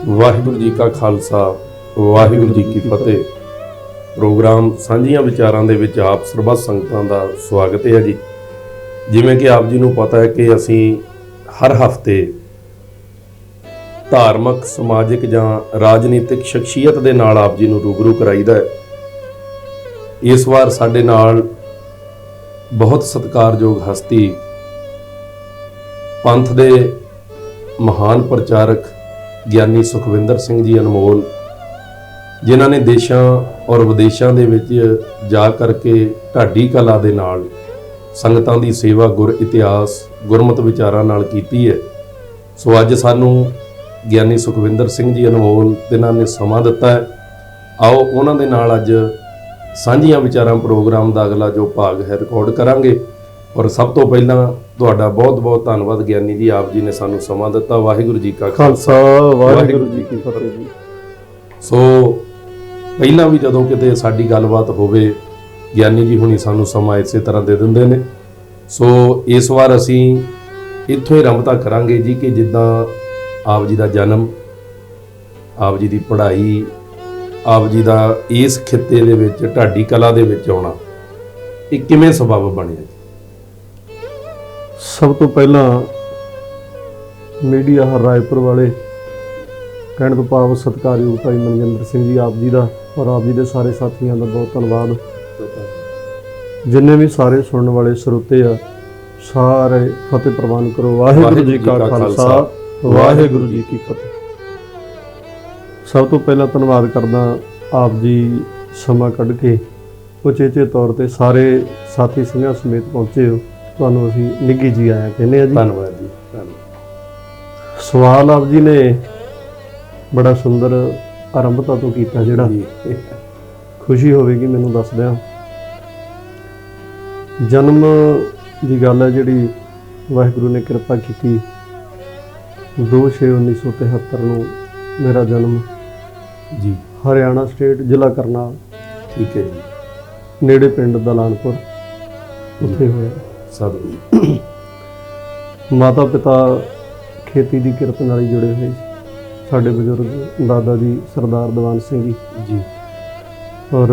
ਵਾਹਿਗੁਰੂ ਜੀ ਕਾ ਖਾਲਸਾ ਵਾਹਿਗੁਰੂ ਜੀ ਕੀ ਫਤਿਹ। ਪ੍ਰੋਗਰਾਮ ਸਾਂਝੀਆਂ ਵਿਚਾਰਾਂ ਦੇ ਵਿੱਚ ਆਪ ਸਰਬੱਤ ਸੰਗਤਾਂ ਦਾ ਸਵਾਗਤ ਹੈ ਜੀ। ਜਿਵੇਂ ਕਿ ਆਪ ਜੀ ਨੂੰ ਪਤਾ ਹੈ ਕਿ ਅਸੀਂ ਹਰ ਹਫ਼ਤੇ ਧਾਰਮਿਕ ਸਮਾਜਿਕ ਜਾਂ ਰਾਜਨੀਤਿਕ ਸ਼ਖਸੀਅਤ ਦੇ ਨਾਲ ਆਪ ਜੀ ਨੂੰ ਰੂਬਰੂ ਕਰਾਈਦਾ ਹੈ। ਇਸ ਵਾਰ ਸਾਡੇ ਨਾਲ ਬਹੁਤ ਸਤਿਕਾਰਯੋਗ ਹਸਤੀ, ਪੰਥ ਦੇ ਮਹਾਨ ਪ੍ਰਚਾਰਕ ਗਿਆਨੀ ਸੁਖਵਿੰਦਰ ਸਿੰਘ ਜੀ ਅਨਮੋਲ, ਜਿਨ੍ਹਾਂ ਨੇ ਦੇਸ਼ਾਂ ਔਰ ਵਿਦੇਸ਼ਾਂ ਦੇ ਵਿੱਚ ਜਾ ਕਰਕੇ ਢਾਡੀ ਕਲਾ ਦੇ ਨਾਲ ਸੰਗਤਾਂ ਦੀ ਸੇਵਾ, ਗੁਰ ਇਤਿਹਾਸ, ਗੁਰਮਤਿ ਵਿਚਾਰਾਂ ਨਾਲ ਕੀਤੀ ਹੈ। ਸੋ ਅੱਜ ਸਾਨੂੰ ਗਿਆਨੀ ਸੁਖਵਿੰਦਰ ਸਿੰਘ ਜੀ ਅਨਮੋਲ ਜਿਨ੍ਹਾਂ ਨੇ ਸਮਾਂ ਦਿੱਤਾ ਹੈ, ਆਓ ਉਹਨਾਂ ਦੇ ਨਾਲ ਅੱਜ ਸਾਂਝੀਆਂ ਵਿਚਾਰਾਂ ਪ੍ਰੋਗਰਾਮ ਦਾ ਅਗਲਾ ਜੋ ਭਾਗ ਹੈ ਰਿਕਾਰਡ ਕਰਾਂਗੇ। ਔਰ ਸਭ ਤੋਂ ਪਹਿਲਾਂ ਤੁਹਾਡਾ ਬਹੁਤ ਬਹੁਤ ਧੰਨਵਾਦ ਗਿਆਨੀ ਜੀ, ਆਪ ਜੀ ਨੇ ਸਾਨੂੰ ਸਮਾਂ ਦਿੱਤਾ। ਵਾਹਿਗੁਰੂ ਜੀ ਕਾ ਖਾਲਸਾ ਵਾਹਿਗੁਰੂ ਜੀ ਕੀ ਫਤਿਹ ਜੀ। ਸੋ ਪਹਿਲਾਂ ਵੀ ਜਦੋਂ ਕਿਤੇ ਸਾਡੀ ਗੱਲਬਾਤ ਹੋਵੇ, ਗਿਆਨੀ ਜੀ ਹੁਣੀ ਸਾਨੂੰ ਸਮਾਂ ਇਸੇ ਤਰ੍ਹਾਂ ਦੇ ਦਿੰਦੇ ਨੇ। ਸੋ ਇਸ ਵਾਰ ਅਸੀਂ ਇੱਥੋਂ ਹੀ ਆਰੰਭਤਾ ਕਰਾਂਗੇ ਜੀ ਕਿ ਜਿੱਦਾਂ ਆਪ ਜੀ ਦਾ ਜਨਮ, ਆਪ ਜੀ ਦੀ ਪੜ੍ਹਾਈ, ਆਪ ਜੀ ਦਾ ਇਸ ਖਿੱਤੇ ਦੇ ਵਿੱਚ ਢਾਡੀ ਕਲਾ ਦੇ ਵਿੱਚ ਆਉਣਾ, ਇਹ ਕਿਵੇਂ ਸਬਬ ਬਣਿਆ? ਸਭ ਤੋਂ ਪਹਿਲਾਂ ਮੀਡੀਆ ਰਾਏਪੁਰ ਵਾਲੇ, ਕਹਿਣ ਤੋਂ ਭਾਵ ਸਤਿਕਾਰਯੋਗ ਭਾਈ ਮਨਜਿੰਦਰ ਸਿੰਘ ਜੀ ਆਪ ਜੀ ਦਾ ਔਰ ਆਪ ਜੀ ਦੇ ਸਾਰੇ ਸਾਥੀਆਂ ਦਾ ਬਹੁਤ ਧੰਨਵਾਦ। ਜਿੰਨੇ ਵੀ ਸਾਰੇ ਸੁਣਨ ਵਾਲੇ ਸਰੋਤੇ ਆ, ਸਾਰੇ ਫਤਿਹ ਪ੍ਰਵਾਨ ਕਰੋ। ਵਾਹਿਗੁਰੂ ਜੀ ਕਾ ਖਾਲਸਾ ਵਾਹਿਗੁਰੂ ਜੀ ਕੀ ਫਤਿਹ। ਸਭ ਤੋਂ ਪਹਿਲਾਂ ਧੰਨਵਾਦ ਕਰਦਾ ਆਪ ਜੀ ਸਮਾਂ ਕੱਢ ਕੇ ਉਚੇਚੇ ਤੌਰ ਤੇ ਸਾਰੇ ਸਾਥੀ ਸਿੰਘਾਂ ਸਮੇਤ ਪਹੁੰਚੇ ਹੋ। ਤੁਹਾਨੂੰ ਅਸੀਂ ਨਿੱਘੀ ਜੀ ਆਇਆ ਕਹਿੰਦੇ ਆ ਜੀ। ਧੰਨਵਾਦ ਜੀ, ਧੰਨਵਾਦ। ਸਵਾਲ ਆਪ ਜੀ ਨੇ ਬੜਾ ਸੁੰਦਰ ਆਰੰਭਤਾ ਤੋਂ ਕੀਤਾ, ਜਿਹੜਾ ਖੁਸ਼ੀ ਹੋਵੇਗੀ ਮੈਨੂੰ ਦੱਸਦਿਆਂ। ਜਨਮ ਦੀ ਗੱਲ ਹੈ ਜਿਹੜੀ ਵਾਹਿਗੁਰੂ ਨੇ ਕਿਰਪਾ ਕੀਤੀ, 2/6/1973 ਨੂੰ ਮੇਰਾ ਜਨਮ ਜੀ ਹਰਿਆਣਾ ਸਟੇਟ, ਜ਼ਿਲ੍ਹਾ ਕਰਨਾਲ, ਠੀਕ ਹੈ ਜੀ, ਨੇੜੇ ਪਿੰਡ ਦਲਾਨਪੁਰ, ਉੱਥੇ ਹੋਇਆ। ਸਾਧੂ ਮਾਤਾ ਪਿਤਾ ਖੇਤੀ ਦੀ ਕਿਰਤ ਨਾਲ ਹੀ ਜੁੜੇ ਹੋਏ ਸੀ। ਸਾਡੇ ਬਜ਼ੁਰਗ ਦਾਦਾ ਜੀ ਸਰਦਾਰ ਦੀਵਾਨ ਸਿੰਘ ਜੀ, ਔਰ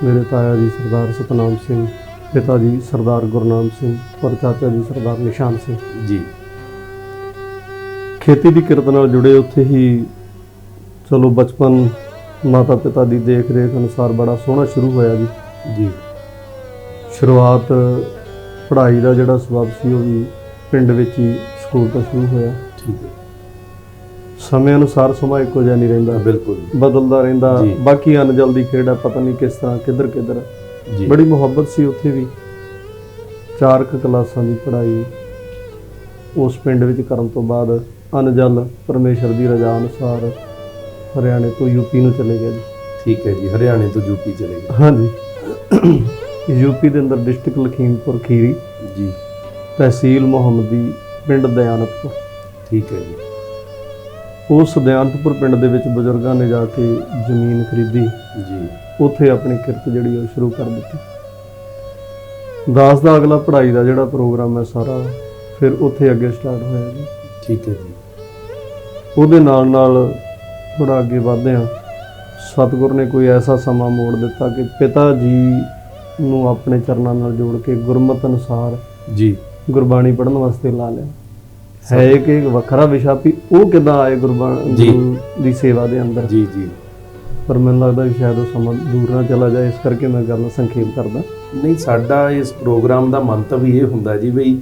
ਮੇਰੇ ਤਾਇਆ ਜੀ ਸਰਦਾਰ ਸਤਨਾਮ ਸਿੰਘ, ਪਿਤਾ ਜੀ ਸਰਦਾਰ ਗੁਰਨਾਮ ਸਿੰਘ ਔਰ ਚਾਚਾ ਜੀ ਸਰਦਾਰ ਨਿਸ਼ਾਨ ਸਿੰਘ ਜੀ। ਖੇਤੀ ਦੀ ਕਿਰਤ ਨਾਲ ਜੁੜੇ ਉੱਥੇ ਹੀ ਚਲੋ ਬਚਪਨ ਮਾਤਾ ਪਿਤਾ ਦੀ ਦੇਖ ਰੇਖ ਅਨੁਸਾਰ ਬੜਾ ਸੋਹਣਾ ਸ਼ੁਰੂ ਹੋਇਆ ਜੀ। ਜੀ ਸ਼ੁਰੂਆਤ ਪੜ੍ਹਾਈ ਦਾ ਜਿਹੜਾ ਸਬਬ ਸੀ ਉਹ ਵੀ ਪਿੰਡ ਵਿੱਚ ਹੀ ਸਕੂਲ ਤੋਂ ਸ਼ੁਰੂ ਹੋਇਆ। ਠੀਕ ਹੈ। ਸਮੇਂ ਅਨੁਸਾਰ ਸਮਾਂ ਇੱਕੋ ਜਿਹਾ ਨਹੀਂ ਰਹਿੰਦਾ, ਬਿਲਕੁਲ ਬਦਲਦਾ ਰਹਿੰਦਾ। ਜੀ। ਬਾਕੀ ਅਨਜਲ ਦੀ ਖੇਡ ਹੈ, ਪਤਾ ਨਹੀਂ ਕਿਸ ਤਰ੍ਹਾਂ ਕਿੱਧਰ ਕਿੱਧਰ। ਜੀ ਬੜੀ ਮੁਹੱਬਤ ਸੀ ਉੱਥੇ ਵੀ। 4 ਕਲਾਸਾਂ ਦੀ ਪੜ੍ਹਾਈ ਉਸ ਪਿੰਡ ਵਿੱਚ ਕਰਨ ਤੋਂ ਬਾਅਦ ਅਨਜਲ ਪਰਮੇਸ਼ਰ ਦੀ ਰਜ਼ਾ ਅਨੁਸਾਰ ਹਰਿਆਣੇ ਤੋਂ ਯੂਪੀ ਨੂੰ ਚਲੇ ਗਿਆ ਜੀ। ਠੀਕ ਹੈ ਜੀ, ਹਰਿਆਣੇ ਤੋਂ ਯੂਪੀ ਚਲੇ ਗਏ। ਹਾਂਜੀ, ਯੂਪੀ ਦੇ ਅੰਦਰ ਡਿਸਟ੍ਰਿਕਟ ਲਖੀਮਪੁਰ ਖੀਰੀ, ਜੀ, ਤਹਿਸੀਲ ਮੁਹੰਮਦੀ, ਪਿੰਡ ਦਿਆਨਤਪੁਰ। ਠੀਕ ਹੈ ਜੀ। ਉਸ ਦਿਆਨਤਪੁਰ ਪਿੰਡ ਦੇ ਵਿੱਚ ਬਜ਼ੁਰਗਾਂ ਨੇ ਜਾ ਕੇ ਜ਼ਮੀਨ ਖਰੀਦੀ, ਜੀ, ਉੱਥੇ ਆਪਣੀ ਕਿਰਤ ਜਿਹੜੀ ਉਹ ਸ਼ੁਰੂ ਕਰ ਦਿੱਤੀ। ਦਾਸ ਦਾ ਅਗਲਾ ਪੜ੍ਹਾਈ ਦਾ ਜਿਹੜਾ ਪ੍ਰੋਗਰਾਮ ਹੈ ਸਾਰਾ ਫਿਰ ਉੱਥੇ ਅੱਗੇ ਸਟਾਰਟ ਹੋਇਆ ਜੀ। ਠੀਕ ਹੈ ਜੀ। ਉਹਦੇ ਨਾਲ ਨਾਲ ਥੋੜ੍ਹਾ ਅੱਗੇ ਵਧਦੇ ਹਾਂ। ਸਤਿਗੁਰ ਨੇ ਕੋਈ ਐਸਾ ਸਮਾਂ ਮੋੜ ਦਿੱਤਾ ਕਿ ਪਿਤਾ ਜੀ ਨੂੰ ਆਪਣੇ ਚਰਨਾਂ ਨਾਲ ਜੋੜ ਕੇ ਗੁਰਮਤਿ ਅਨੁਸਾਰ ਜੀ ਗੁਰਬਾਣੀ ਪੜ੍ਹਨ ਵਾਸਤੇ ਲਾ ਲਿਆ। ਹੈ ਕਿ ਇੱਕ ਵੱਖਰਾ ਵਿਸ਼ਾ ਵੀ ਉਹ ਕਿੱਦਾਂ ਆਏ ਗੁਰੂ ਦੀ ਸੇਵਾ ਦੇ ਅੰਦਰ। ਜੀ ਜੀ। ਪਰ ਮੈਨੂੰ ਲੱਗਦਾ ਵੀ ਸ਼ਾਇਦ ਉਹ ਸਮਾਂ ਦੂਰ ਨਾ ਚਲਾ ਜਾਏ, ਇਸ ਕਰਕੇ ਮੈਂ ਗੱਲ ਸੰਖੇਪ ਕਰਦਾ। ਨਹੀਂ, ਸਾਡਾ ਇਸ ਪ੍ਰੋਗਰਾਮ ਦਾ ਮੰਤਵ ਇਹ ਹੁੰਦਾ ਜੀ ਵੀ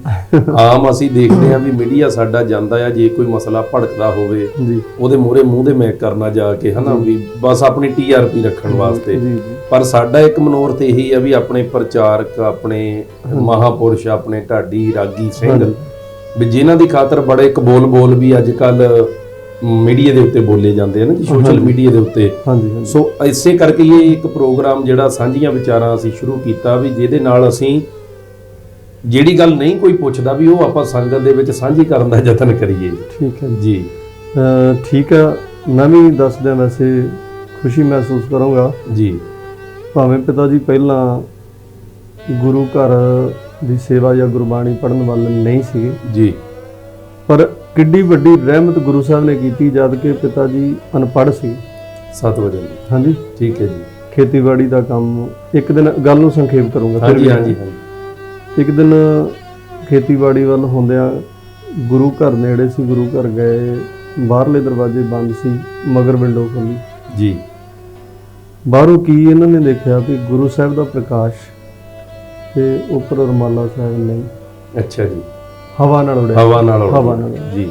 ਆਮ ਅਸੀਂ ਦੇਖਦੇ ਹਾਂ ਵੀ ਮੀਡੀਆ ਸਾਡਾ ਜਾਂਦਾ ਆ, ਜੇ ਕੋਈ ਮਸਲਾ ਭੜਕਦਾ ਹੋਵੇ ਜੀ, ਉਹਦੇ ਮੂਹਰੇ ਮੂੰਹ ਦੇ ਮੈਕ ਕਰਨਾ ਜਾ ਕੇ, ਹਨਾ, ਵੀ ਬਸ ਆਪਣੀ TRP ਰੱਖਣ ਵਾਸਤੇ। ਜੀ। ਪਰ ਸਾਡਾ ਇੱਕ ਮਨੋਰਥ ਇਹੀ ਆ ਵੀ ਆਪਣੇ ਪ੍ਰਚਾਰਕ, ਆਪਣੇ ਮਹਾਪੁਰਸ਼, ਆਪਣੇ ਢਾਡੀ ਰਾਗੀ ਸਿੰਘ, ਵੀ ਜਿਨ੍ਹਾਂ ਦੀ ਖਾਤਰ ਬੜੇ ਕਬੋਲ ਵੀ ਅੱਜ ਕੱਲ ਮੀਡੀਆ ਦੇ ਉੱਤੇ ਬੋਲੇ ਜਾਂਦੇ ਆ ਨਾ ਜੀ, ਸੋਸ਼ਲ ਮੀਡੀਆ ਦੇ ਉੱਤੇ। ਹਾਂਜੀ। ਸੋ ਇਸੇ ਕਰਕੇ ਇਹ ਇੱਕ ਪ੍ਰੋਗਰਾਮ ਜਿਹੜਾ ਸਾਂਝੀਆਂ ਵਿਚਾਰਾਂ ਅਸੀਂ ਸ਼ੁਰੂ ਕੀਤਾ, ਵੀ ਜਿਹਦੇ ਨਾਲ ਅਸੀਂ ਜਿਹੜੀ ਗੱਲ ਨਹੀਂ ਕੋਈ ਪੁੱਛਦਾ ਵੀ ਉਹ ਆਪਾਂ ਸੰਗਤ ਦੇ ਵਿੱਚ ਸਾਂਝੀ ਕਰਨ ਦਾ ਯਤਨ ਕਰੀਏ। ਠੀਕ ਹੈ ਜੀ। ਠੀਕ ਹੈ। ਮੈਂ ਵੀ ਦੱਸਦਿਆਂ ਵੈਸੇ ਖੁਸ਼ੀ ਮਹਿਸੂਸ ਕਰਾਂਗਾ ਜੀ। ਭਾਵੇਂ ਪਿਤਾ ਜੀ ਪਹਿਲਾਂ ਗੁਰੂ ਘਰ ਦੀ ਸੇਵਾ ਜਾਂ ਗੁਰਬਾਣੀ ਪੜ੍ਹਨ ਵੱਲ ਨਹੀਂ ਸੀਗੇ, ਜੀ, ਪਰ ਕਿੱਡੀ ਵੱਡੀ ਰਹਿਮਤ ਗੁਰੂ ਸਾਹਿਬ ਨੇ ਕੀਤੀ ਜਦ ਕਿ ਪਿਤਾ ਜੀ ਅਨਪੜ੍ਹ ਸੀ। 7 ਵਜੇ ਦੀ। ਹਾਂਜੀ, ਠੀਕ ਹੈ ਜੀ। ਖੇਤੀਬਾੜੀ ਦਾ ਕੰਮ, ਇੱਕ ਦਿਨ ਗੱਲ ਨੂੰ ਸੰਖੇਪ ਕਰੂੰਗਾ ਫਿਰ ਹਾਂਜੀ ਵੀ। ਹਾਂਜੀ ਹਾਂਜੀ। ਇੱਕ ਦਿਨ ਖੇਤੀਬਾੜੀ ਵੱਲ ਹੁੰਦਿਆਂ ਗੁਰੂ ਘਰ ਨੇੜੇ ਸੀ, ਗੁਰੂ ਘਰ ਗਏ, ਬਾਹਰਲੇ ਦਰਵਾਜ਼ੇ ਬੰਦ ਸੀ, ਮਗਰ ਵਿੰਡੋ ਖੋਲੀ। ਜੀ। ਬਾਹਰੋਂ ਕੀ ਇਹਨਾਂ ਨੇ ਦੇਖਿਆ ਵੀ ਗੁਰੂ ਸਾਹਿਬ ਦਾ ਪ੍ਰਕਾਸ਼ ਤੇ ਉੱਪਰ ਰੁਮਾਲਾ ਸਾਹਿਬ ਨਹੀਂ, ਅੱਛਾ ਜੀ। ਹਵਾ ਨਾਲ ਉੜਿਆ। ਹਵਾ ਨਾਲ ਉੱਡ ਹਵਾ ਗਈ। ਨਾਲ। ਜੀ।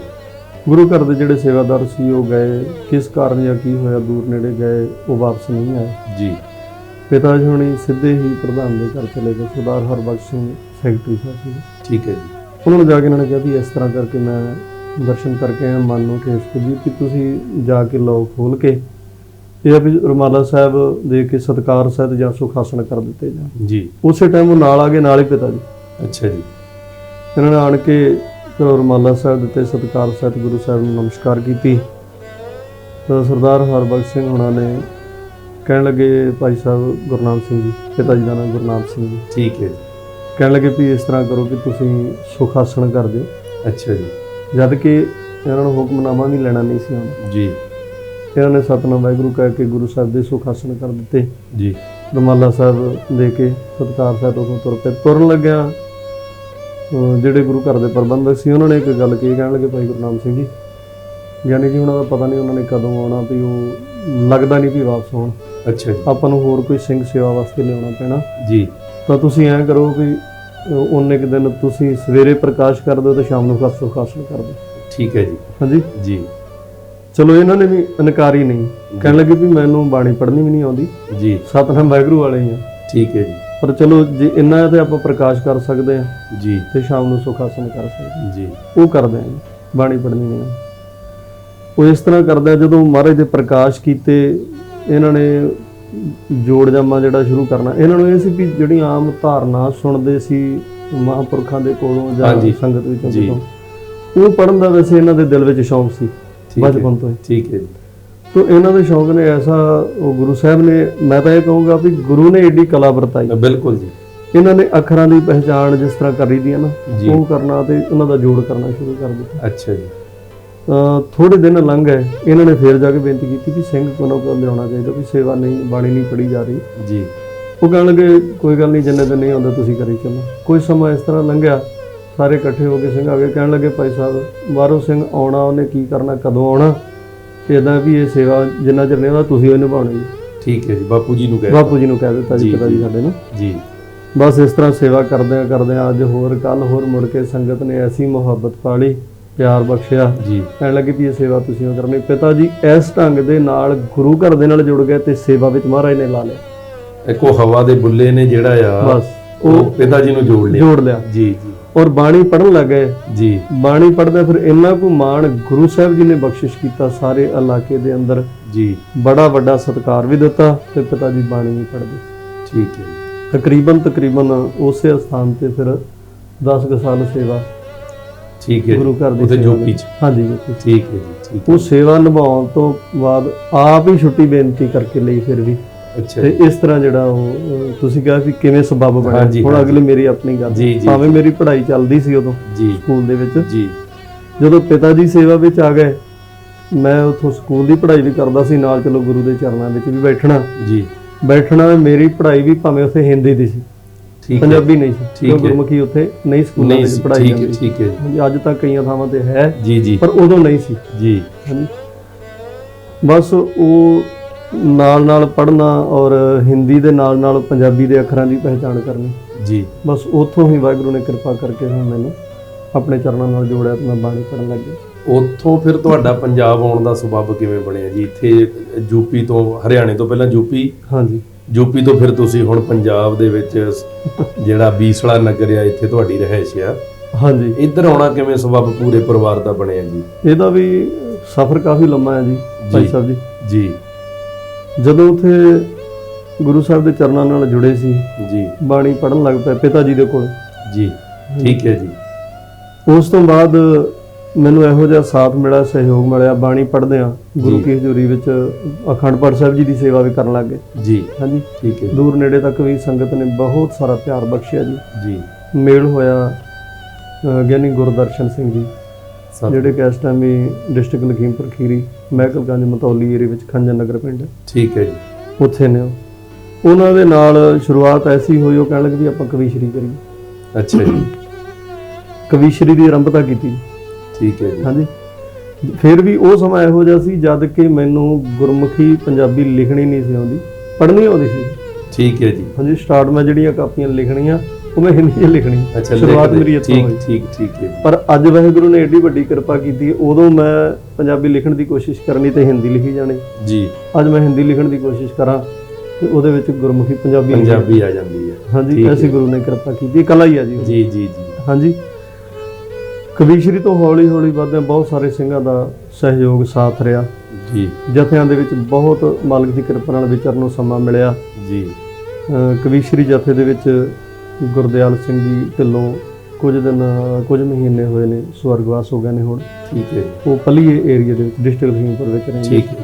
ਗੁਰੂ ਘਰ ਦੇ ਜਿਹੜੇ ਸੇਵਾਦਾਰ ਸੀ ਉਹ ਗਏ, ਕਿਸ ਕਾਰਨ ਜਾਂ ਕੀ ਹੋਇਆ ਦੂਰ ਨੇੜੇ ਗਏ, ਉਹ ਵਾਪਸ ਨਹੀਂ ਆਏ। ਜੀ। ਪਿਤਾ ਜੀ ਹੁਣੀ ਸਿੱਧੇ ਹੀ ਪ੍ਰਧਾਨ ਦੇ ਘਰ ਚਲੇ ਗਏ, ਸਰਦਾਰ ਹਰਬਖਸ਼ ਸਿੰਘ ਸੈਕਟਰੀ ਸਾਹਿਬ ਸੀ। ਠੀਕ ਹੈ ਜੀ। ਉਹਨਾਂ ਨੂੰ ਜਾ ਕੇ ਇਹਨਾਂ ਨੇ ਕਿਹਾ ਵੀ ਇਸ ਤਰ੍ਹਾਂ ਕਰਕੇ ਮੈਂ ਦਰਸ਼ਨ ਕਰਕੇ ਆਇਆ, ਮਨ ਨੂੰ ਠੇਸ ਪੁੱਜੀ ਕਿ ਤੁਸੀਂ ਜਾ ਕੇ ਲਓ ਖੋਲ ਕੇ ਇਹ ਆ ਵੀ ਰੁਮਾਲਾ ਸਾਹਿਬ ਦੇ ਕੇ ਸਤਿਕਾਰ ਸਹਿਤ ਜਾਂ ਸੁਖਾਸਨ ਕਰ ਦਿੱਤੇ ਜਾਣ। ਜੀ। ਉਸੇ ਟਾਈਮ ਉਹ ਨਾਲ ਆ ਗਏ, ਨਾਲ ਹੀ ਪਿਤਾ ਜੀ। ਅੱਛਾ ਜੀ। ਇਹਨਾਂ ਨੇ ਆਣ ਕੇ ਫਿਰ ਰੁਮਾਲਾ ਸਾਹਿਬ ਦਿੱਤੇ, ਸਤਿਕਾਰ ਸਹਿਤ ਗੁਰੂ ਸਾਹਿਬ ਨੂੰ ਨਮਸਕਾਰ ਕੀਤੀ। ਤਾਂ ਸਰਦਾਰ ਹਰਬਖਸ਼ ਸਿੰਘ ਹੁਣਾਂ ਨੇ ਕਹਿਣ ਲੱਗੇ, ਭਾਈ ਸਾਹਿਬ ਗੁਰਨਾਮ ਸਿੰਘ ਜੀ, ਪਿਤਾ ਜੀ ਦਾ ਨਾਮ ਗੁਰਨਾਮ ਸਿੰਘ ਜੀ, ਠੀਕ ਹੈ ਜੀ। ਕਹਿਣ ਲੱਗੇ ਵੀ ਇਸ ਤਰ੍ਹਾਂ ਕਰੋ ਕਿ ਤੁਸੀਂ ਸੁਖਾਸਨ ਕਰ ਦਿਓ। ਅੱਛਾ ਜੀ। ਜਦ ਕਿ ਇਹਨਾਂ ਨੂੰ ਹੁਕਮਨਾਮਾ ਵੀ ਲੈਣਾ ਨਹੀਂ ਸੀ ਆਉਂਦਾ। ਜੀ। ਇਹਨਾਂ ਨੇ ਸਤਿਨਾਮ ਵਾਹਿਗੁਰੂ ਕਹਿ ਕੇ ਗੁਰੂ ਸਾਹਿਬ ਦੇ ਸੁਖਾਸਨ ਕਰ ਦਿੱਤੇ। ਜੀ। ਰੁਮਾਲਾ ਸਾਹਿਬ ਦੇ ਕੇ ਸਤਿਕਾਰ ਸਾਹਿਬ ਉਦੋਂ ਤੁਰ ਪਏ। ਤੁਰਨ ਲੱਗਿਆ ਜਿਹੜੇ ਗੁਰੂ ਘਰ ਦੇ ਪ੍ਰਬੰਧਕ ਸੀ ਉਹਨਾਂ ਨੇ ਇੱਕ ਗੱਲ ਕਹੀ, ਕਹਿਣ ਲੱਗੇ ਭਾਈ ਗੁਰਨਾਮ ਸਿੰਘ ਜੀ, ਯਾਨੀ ਕਿ ਉਹਨਾਂ ਦਾ ਪਤਾ ਨਹੀਂ ਉਹਨਾਂ ਨੇ ਕਦੋਂ ਆਉਣਾ, ਵੀ ਉਹ ਲੱਗਦਾ ਨਹੀਂ ਵੀ ਵਾਪਸ ਆਉਣ, ਅੱਛਾ ਜੀ। ਆਪਾਂ ਨੂੰ ਹੋਰ ਕੋਈ ਸਿੰਘ ਸੇਵਾ ਵਾਸਤੇ ਲਿਆਉਣਾ ਪੈਣਾ। ਜੀ। ਤਾਂ ਤੁਸੀਂ ਐਂ ਕਰੋ ਵੀ ਉਹਨੇ ਕੁ ਦਿਨ ਤੁਸੀਂ ਸਵੇਰੇ ਪ੍ਰਕਾਸ਼ ਕਰ ਦਿਓ ਤੇ ਸ਼ਾਮ ਨੂੰ ਸੁਖਾਸਨ ਕਰ ਦਿਓ। ਠੀਕ ਹੈ ਜੀ। ਹਾਂਜੀ। ਜੀ। ਚਲੋ ਇਹਨਾਂ ਨੇ ਵੀ ਇਨਕਾਰੀ ਨਹੀਂ, ਕਹਿਣ ਲੱਗੇ ਵੀ ਮੈਨੂੰ ਬਾਣੀ ਪੜ੍ਹਨੀ ਵੀ ਨਹੀਂ ਆਉਂਦੀ, ਜੀ। ਸਤਿਨਾਮ ਵਾਹਿਗੁਰੂ ਵਾਲੇ ਹੀ ਆ, ਠੀਕ ਹੈ ਜੀ। ਪਰ ਚਲੋ ਜੇ ਇੰਨਾ ਤੇ ਆਪਾਂ ਪ੍ਰਕਾਸ਼ ਕਰ ਸਕਦੇ ਹਾਂ ਜੀ। ਤੇ ਸ਼ਾਮ ਨੂੰ ਸੁਖਾਸਨ ਕਰ ਸਕਦੇ ਹਾਂ। ਜੀ। ਉਹ ਕਰਦੇ ਆ ਜੀ, ਬਾਣੀ ਪੜ੍ਹਨੀ ਨਹੀਂ ਆਉਂਦੀ। ਉਹ ਇਸ ਤਰ੍ਹਾਂ ਕਰਦੇ ਆ, ਜਦੋਂ ਮਹਾਰਾਜ ਦੇ ਪ੍ਰਕਾਸ਼ ਕੀਤੇ ਇਹਨਾਂ ਨੇ ਜੋੜ ਜਾਮਾ ਜਿਹੜਾ ਸ਼ੁਰੂ ਕਰਨਾ। ਇਹਨਾਂ ਨੂੰ ਇਹ ਸੀ ਵੀ ਜਿਹੜੀ ਆਮ ਧਾਰਨਾ ਸੁਣਦੇ ਸੀ ਮਹਾਂਪੁਰਖਾਂ ਦੇ ਕੋਲੋਂ ਜਾਂ ਹਾਂਜੀ। ਸੰਗਤ ਵਿੱਚੋਂ ਜੀ। ਉਹ ਪੜ੍ਹਨ ਦਾ ਵੈਸੇ ਇਹਨਾਂ ਦੇ ਦਿਲ ਵਿੱਚ ਸ਼ੌਂਕ ਸੀ ਠੀਕ ਹੈ। ਬਚਪਨ ਤੋਂ ਹੀ। ਠੀਕ ਹੈ ਜੀ। ਤੋ ਇਹਨਾਂ ਦੇ ਸ਼ੌਂਕ ਨੇ ਐਸਾ, ਉਹ ਗੁਰੂ ਸਾਹਿਬ ਨੇ, ਮੈਂ ਤਾਂ ਇਹ ਕਹੂੰਗਾ ਵੀ ਗੁਰੂ ਨੇ ਏਡੀ ਕਲਾ ਵਰਤਾਈ। ਬਿਲਕੁਲ ਜੀ। ਇਹਨਾਂ ਨੇ ਅੱਖਰਾਂ ਦੀ ਪਹਿਚਾਣ ਜਿਸ ਤਰ੍ਹਾਂ ਕਰੀ ਦੀ ਹੈ ਨਾ, ਜੀ। ਉਹ ਕਰਨਾ ਤੇ ਉਹਨਾਂ ਦਾ ਜੋੜ ਕਰਨਾ ਸ਼ੁਰੂ ਕਰ ਦਿੱਤਾ। ਅੱਛਾ ਜੀ। ਥੋੜੇ ਦਿਨ ਲੰਘ ਗਏ, ਇਹਨਾਂ ਨੇ ਫੇਰ ਜਾ ਕੇ ਬੇਨਤੀ ਕੀਤੀ ਕਿ ਸਿੰਘ ਕੋਲੋਂ ਲਿਆਉਣਾ ਚਾਹੀਦਾ, ਵੀ ਸੇਵਾ ਨਹੀਂ, ਬਾਣੀ ਨਹੀਂ ਪੜ੍ਹੀ ਜਾ ਰਹੀ। ਜੀ। ਉਹ ਕਹਿਣ ਲੱਗੇ ਕੋਈ ਗੱਲ ਨਹੀਂ, ਜਿੰਨੇ ਦਿਨ ਨਹੀਂ ਆਉਂਦਾ ਤੁਸੀਂ ਕਰੀ ਚੱਲੋ। ਕੁਝ ਸਮਾਂ ਇਸ ਤਰ੍ਹਾਂ ਲੰਘਿਆ, ਸਾਰੇ ਇਕੱਠੇ ਹੋ ਕੇ ਸਿੰਘ ਆ ਗਏ, ਕਹਿਣ ਲੱਗੇ ਭਾਈ ਸਾਹਿਬ ਬਾਹਰੋਂ ਸਿੰਘ ਆਉਣਾ, ਉਹਨੇ ਕੀ ਕਰਨਾ, ਕਦੋਂ ਆਉਣਾ, ਇੱਦਾਂ ਵੀ ਇਹ ਸੇਵਾ ਜਿੰਨਾ ਚਿਰ ਨਹੀਂ ਆਉਂਦਾ ਤੁਸੀਂ ਉਹ ਨਿਭਾਉਣੀ। ਠੀਕ ਹੈ ਜੀ। ਬਾਪੂ ਜੀ ਨੂੰ ਕਹਿ ਬਾਪੂ ਜੀ ਨੂੰ ਕਹਿ ਦਿੱਤਾ ਜੀ, ਪਿਤਾ ਜੀ ਸਾਡੇ ਨੂੰ। ਜੀ। ਬਸ ਇਸ ਤਰ੍ਹਾਂ ਸੇਵਾ ਕਰਦਿਆਂ ਅੱਜ ਹੋਰ ਕੱਲ ਹੋਰ ਮੁੜ ਕੇ ਸੰਗਤ ਨੇ ਐਸੀ ਮੁਹੱਬਤ ਪਾਲੀ, ਪਿਆਰ ਬਖਸ਼ਿਆ। ਜੀ। ਕਹਿਣ ਲੱਗੇ ਵੀ ਇਹ ਸੇਵਾ ਤੁਸੀਂ ਉਹ ਕਰਨੀ। ਪਿਤਾ ਜੀ ਇਸ ਢੰਗ ਦੇ ਨਾਲ ਗੁਰੂ ਘਰ ਦੇ ਨਾਲ ਜੁੜ ਗਏ ਤੇ ਸੇਵਾ ਵਿੱਚ ਮਹਾਰਾਜ ਨੇ ਲਾ ਲਿਆ। ਇੱਕ ਉਹ ਹਵਾ ਦੇ ਬੁੱਲੇ ਨੇ ਜਿਹੜਾ ਆ, ਬਸ ਉਹ ਪਿਤਾ ਜੀ ਨੂੰ ਜੋੜ ਲਿਆ। ਜੀ। ਜੀ। ਔਰ ਬਾਣੀ ਪੜ੍ਹਨ ਲੱਗ ਗਏ। ਜੀ। ਬਾਣੀ ਪੜ੍ਹਦੇ ਫਿਰ ਇੰਨਾ ਕੁ ਮਾਣ ਗੁਰੂ ਸਾਹਿਬ ਜੀ ਨੇ ਬਖਸ਼ਿਸ਼ ਕੀਤਾ ਸਾਰੇ ਇਲਾਕੇ ਦੇ ਅੰਦਰ। ਜੀ। ਬੜਾ ਵੱਡਾ ਸਤਿਕਾਰ ਵੀ ਦਿੱਤਾ ਤੇ ਪਿਤਾ ਜੀ ਬਾਣੀ ਵੀ ਪੜ੍ਹਦੇ। ਠੀਕ ਹੈ ਜੀ। ਤਕਰੀਬਨ ਉਸੇ ਸਥਾਨ ਤੇ ਫਿਰ 10 ਕੁ ਸਾਲ ਸੇਵਾ। ਠੀਕ ਹੈ। ਗੁਰੂ ਘਰ ਦੀ ਉੱਥੇ ਸੇਵਾ ਯੂਪੀ ਚ। ਹਾਂਜੀ ਯੂਪੀ ਚ। ਠੀਕ ਹੈ ਜੀ। ਠੀਕ ਉਹ ਸੇਵਾ ਨਿਭਾਉਣ ਤੋਂ ਬਾਅਦ ਆਪ ਹੀ ਛੁੱਟੀ ਬੇਨਤੀ ਕਰਕੇ ਲਈ ਫਿਰ ਵੀ। ਅੱਛਾ ਤੇ ਜੀ। ਇਸ ਤਰ੍ਹਾਂ ਜਿਹੜਾ ਉਹ ਤੁਸੀਂ ਕਿਹਾ ਵੀ ਕਿਵੇਂ ਸਬੱਬ ਬਣਿਆ। ਹਾਂਜੀ, ਹੁਣ ਹਾਂਜੀ। ਅਗਲੀ ਮੇਰੀ ਆਪਣੀ ਗੱਲ, ਜੀ, ਜੀ, ਭਾਵੇਂ ਮੇਰੀ ਪੜ੍ਹਾਈ ਚੱਲਦੀ ਸੀ ਉਦੋਂ ਜੀ। ਸਕੂਲ ਦੇ ਵਿੱਚ। ਜੀ। ਜਦੋਂ ਪਿਤਾ ਜੀ ਸੇਵਾ ਵਿੱਚ ਆ ਗਏ, ਮੈਂ ਉੱਥੋਂ ਸਕੂਲ ਦੀ ਪੜ੍ਹਾਈ ਵੀ ਕਰਦਾ ਸੀ ਨਾਲ, ਚਲੋ ਗੁਰੂ ਦੇ ਚਰਨਾਂ ਵਿੱਚ ਵੀ ਬੈਠਣਾ। ਜੀ। ਮੇਰੀ ਪੜ੍ਹਾਈ ਵੀ ਭਾਵੇਂ ਉੱਥੇ ਹਿੰਦੀ ਦੀ ਸੀ, ਠੀਕ ਹੈ। ਪੰਜਾਬੀ ਨਹੀਂ ਸੀ, ਠੀਕ ਹੈ। ਗੁਰਮੁਖੀ ਉੱਥੇ ਨਹੀਂ ਸਕੂਲਾਂ ਨਹੀਂ ਵਿੱਚ ਸੀ। ਪੜ੍ਹਾਈ ਠੀਕ ਹੈ। ਜਾਂਦੀ ਸੀ। ਠੀਕ ਹੈ ਜੀ। ਹਾਂਜੀ, ਅੱਜ ਤੱਕ ਕਈਆਂ ਥਾਵਾਂ ਤੇ ਹੈ, ਜੀ। ਜੀ। ਪਰ ਉਦੋਂ ਨਹੀਂ ਸੀ। ਜੀ। ਹਾਂਜੀ। ਬਸ ਉਹ ਨਾਲ ਪੜ੍ਹਨਾ ਔਰ ਹਿੰਦੀ ਦੇ ਨਾਲ ਪੰਜਾਬੀ ਦੇ ਅੱਖਰਾਂ ਦੀ ਪਹਿਚਾਣ ਕਰਨੀ। ਜੀ। ਬਸ ਉੱਥੋਂ ਹੀ ਵਾਹਿਗੁਰੂ ਨੇ ਕਿਰਪਾ ਕਰਕੇ ਹੁਣ ਮੈਨੂੰ ਆਪਣੇ ਚਰਨਾਂ ਨਾਲ ਜੋੜਿਆ ਤੇ ਮੈਂ ਬਾਣੀ ਪੜ੍ਹਨ ਲੱਗ ਗਿਆ। ਉੱਥੋਂ ਫਿਰ ਤੁਹਾਡਾ ਪੰਜਾਬ ਆਉਣ ਦਾ ਸਬੱਬ ਕਿਵੇਂ ਬਣਿਆ ਜੀ? ਇੱਥੇ ਯੂਪੀ ਤੋਂ, ਹਰਿਆਣੇ ਤੋਂ ਪਹਿਲਾਂ ਯੂਪੀ, ਹਾਂਜੀ, ਯੂਪੀ ਤੋਂ ਫਿਰ ਤੁਸੀਂ ਹੁਣ ਪੰਜਾਬ ਦੇ ਵਿੱਚ ਜਿਹੜਾ ਬੀਸਲਾ ਨਗਰ ਆ, ਇੱਥੇ ਤੁਹਾਡੀ ਰਿਹਾਇਸ਼ ਆ। ਹਾਂਜੀ। ਇੱਧਰ ਆਉਣਾ ਕਿਵੇਂ ਸਬੱਬ ਪੂਰੇ ਪਰਿਵਾਰ ਦਾ ਬਣਿਆ ਜੀ? ਇਹਦਾ ਵੀ ਸਫ਼ਰ ਕਾਫੀ ਲੰਮਾ ਹੈ ਜੀ ਭਾਈ ਸਾਹਿਬ ਜੀ। ਜੀ। ਜਦੋਂ ਉੱਥੇ ਗੁਰੂ ਸਾਹਿਬ ਦੇ ਚਰਨਾਂ ਨਾਲ ਜੁੜੇ ਸੀ, ਜੀ। ਬਾਣੀ ਪੜ੍ਹਨ ਲੱਗ ਪਏ ਪਿਤਾ ਜੀ ਦੇ ਕੋਲ। ਜੀ। ਠੀਕ ਹੈ ਜੀ। ਉਸ ਤੋਂ ਬਾਅਦ ਮੈਨੂੰ ਇਹੋ ਜਿਹਾ ਸਾਥ ਮਿਲਿਆ, ਸਹਿਯੋਗ ਮਿਲਿਆ, ਬਾਣੀ ਪੜ੍ਹਦੇ ਆ ਗੁਰੂ ਕੀ ਹਜ਼ੂਰੀ ਵਿੱਚ ਅਖੰਡ ਪਾਠ ਸਾਹਿਬ ਜੀ ਦੀ ਸੇਵਾ ਵੀ ਕਰਨ ਲੱਗ ਗਏ। ਜੀ। ਹਾਂਜੀ। ਠੀਕ ਹੈ। ਦੂਰ ਨੇੜੇ ਤੱਕ ਵੀ ਸੰਗਤ ਨੇ ਬਹੁਤ ਸਾਰਾ ਪਿਆਰ ਬਖਸ਼ਿਆ ਜੀ। ਜੀ। ਮੇਲ ਹੋਇਆ ਗਿਆਨੀ ਗੁਰਦਰਸ਼ਨ ਸਿੰਘ ਜੀ, ਸਤ- ਜਿਹੜੇ ਕਿ ਇਸ ਟਾਈਮ ਵੀ ਡਿਸਟ੍ਰਿਕਟ ਲਖੀਮਪੁਰ ਖੀਰੀ ਮਹਿਕਲਗੰਜ ਮਤੌਲੀ ਏਰੀਆ ਵਿੱਚ ਖੰਜਨ ਨਗਰ ਪਿੰਡ ਠੀਕ ਹੈ ਜੀ। ਉੱਥੇ ਨੇ ਉਹ। ਉਹਨਾਂ ਦੇ ਨਾਲ ਸ਼ੁਰੂਆਤ ਐਸੀ ਹੋਈ, ਉਹ ਕਹਿਣ ਲੱਗੇ ਵੀ ਆਪਾਂ ਕਵੀਸ਼ਰੀ ਕਰੀਏ। ਅੱਛਾ ਜੀ। ਕਵੀਸ਼ਰੀ ਦੀ ਆਰੰਭਤਾ ਕੀਤੀ। ਠੀਕ ਹੈ ਜੀ। ਹਾਂਜੀ। ਫਿਰ ਵੀ ਉਹ ਸਮਾਂ ਇਹੋ ਜਿਹਾ ਸੀ ਜਦ ਕਿ ਮੈਨੂੰ ਗੁਰਮੁਖੀ ਪੰਜਾਬੀ ਲਿਖਣੀ ਨਹੀਂ ਸੀ ਆਉਂਦੀ, ਪੜ੍ਹਨੀ ਆਉਂਦੀ ਸੀ। ਠੀਕ ਹੈ ਜੀ। ਹਾਂਜੀ। ਸਟਾਰਟ ਮੈਂ ਜਿਹੜੀਆਂ ਕਾਪੀਆਂ ਲਿਖਣੀਆਂ ਉਹ ਮੈਂ ਹਿੰਦੀ 'ਚ ਲਿਖਣੀ। ਅੱਛਾ, ਸ਼ੁਰੂਆਤ ਲਿਖਦੇ। ਮੇਰੀ ਇੱਥੋਂ ਠੀਕ ਹੋਈ। ਠੀਕ ਠੀਕ ਹੈ ਜੀ। ਪਰ ਅੱਜ ਵਾਹਿਗੁਰੂ ਨੇ ਏਡੀ ਵੱਡੀ ਕਿਰਪਾ ਕੀਤੀ, ਉਦੋਂ ਮੈਂ ਪੰਜਾਬੀ ਲਿਖਣ ਦੀ ਕੋਸ਼ਿਸ਼ ਕਰਨੀ ਤੇ ਹਿੰਦੀ ਲਿਖੀ ਜਾਣੀ। ਜੀ। ਅੱਜ ਮੈਂ ਹਿੰਦੀ ਲਿਖਣ ਦੀ ਕੋਸ਼ਿਸ਼ ਕਰਾਂ ਤੇ ਉਹਦੇ ਵਿੱਚ ਗੁਰਮੁਖੀ ਪੰਜਾਬੀ ਆ ਜਾਂਦੀ ਹੈ। ਹਾਂਜੀ। ਠੀਕ ਐਸੀ ਹੈ। ਗੁਰੂ ਨੇ ਕਿਰਪਾ ਕੀਤੀ, ਕਲਾ ਹੀ ਆ ਜੀ। ਜੀ ਜੀ ਜੀ। ਹਾਂਜੀ। ਕਵੀਸ਼ਰੀ ਤੋਂ ਹੌਲੀ ਹੌਲੀ ਵੱਧਦਿਆਂ ਬਹੁਤ ਸਾਰੇ ਸਿੰਘਾਂ ਦਾ ਸਹਿਯੋਗ ਸਾਥ ਰਿਹਾ ਜੀ। ਜਥਿਆਂ ਦੇ ਵਿੱਚ ਬਹੁਤ ਮਾਲਕ ਦੀ ਕਿਰਪਾ ਨਾਲ ਵਿਚਰਨ ਨੂੰ ਸਮਾਂ ਮਿਲਿਆ। ਜੀ। ਕਵੀਸ਼ਰੀ ਜਥੇ ਦੇ ਵਿੱਚ ਗੁਰਦਿਆਲ ਸਿੰਘ ਜੀ ਢਿੱਲੋਂ ਕੁਝ ਮਹੀਨੇ ਹੋਏ ਨੇ ਸਵਰਗਵਾਸ ਹੋ ਗਏ ਨੇ ਹੁਣ। ਠੀਕ ਹੈ। ਉਹ ਪਲੀਏ ਏਰੀਆ ਦੇ ਵਿੱਚ ਡਿਸਟ੍ਰਿਕਟ ਲਖੀਮਪੁਰ ਵਿੱਚ ਰਹਿੰਦੇ। ਠੀਕ ਹੈ।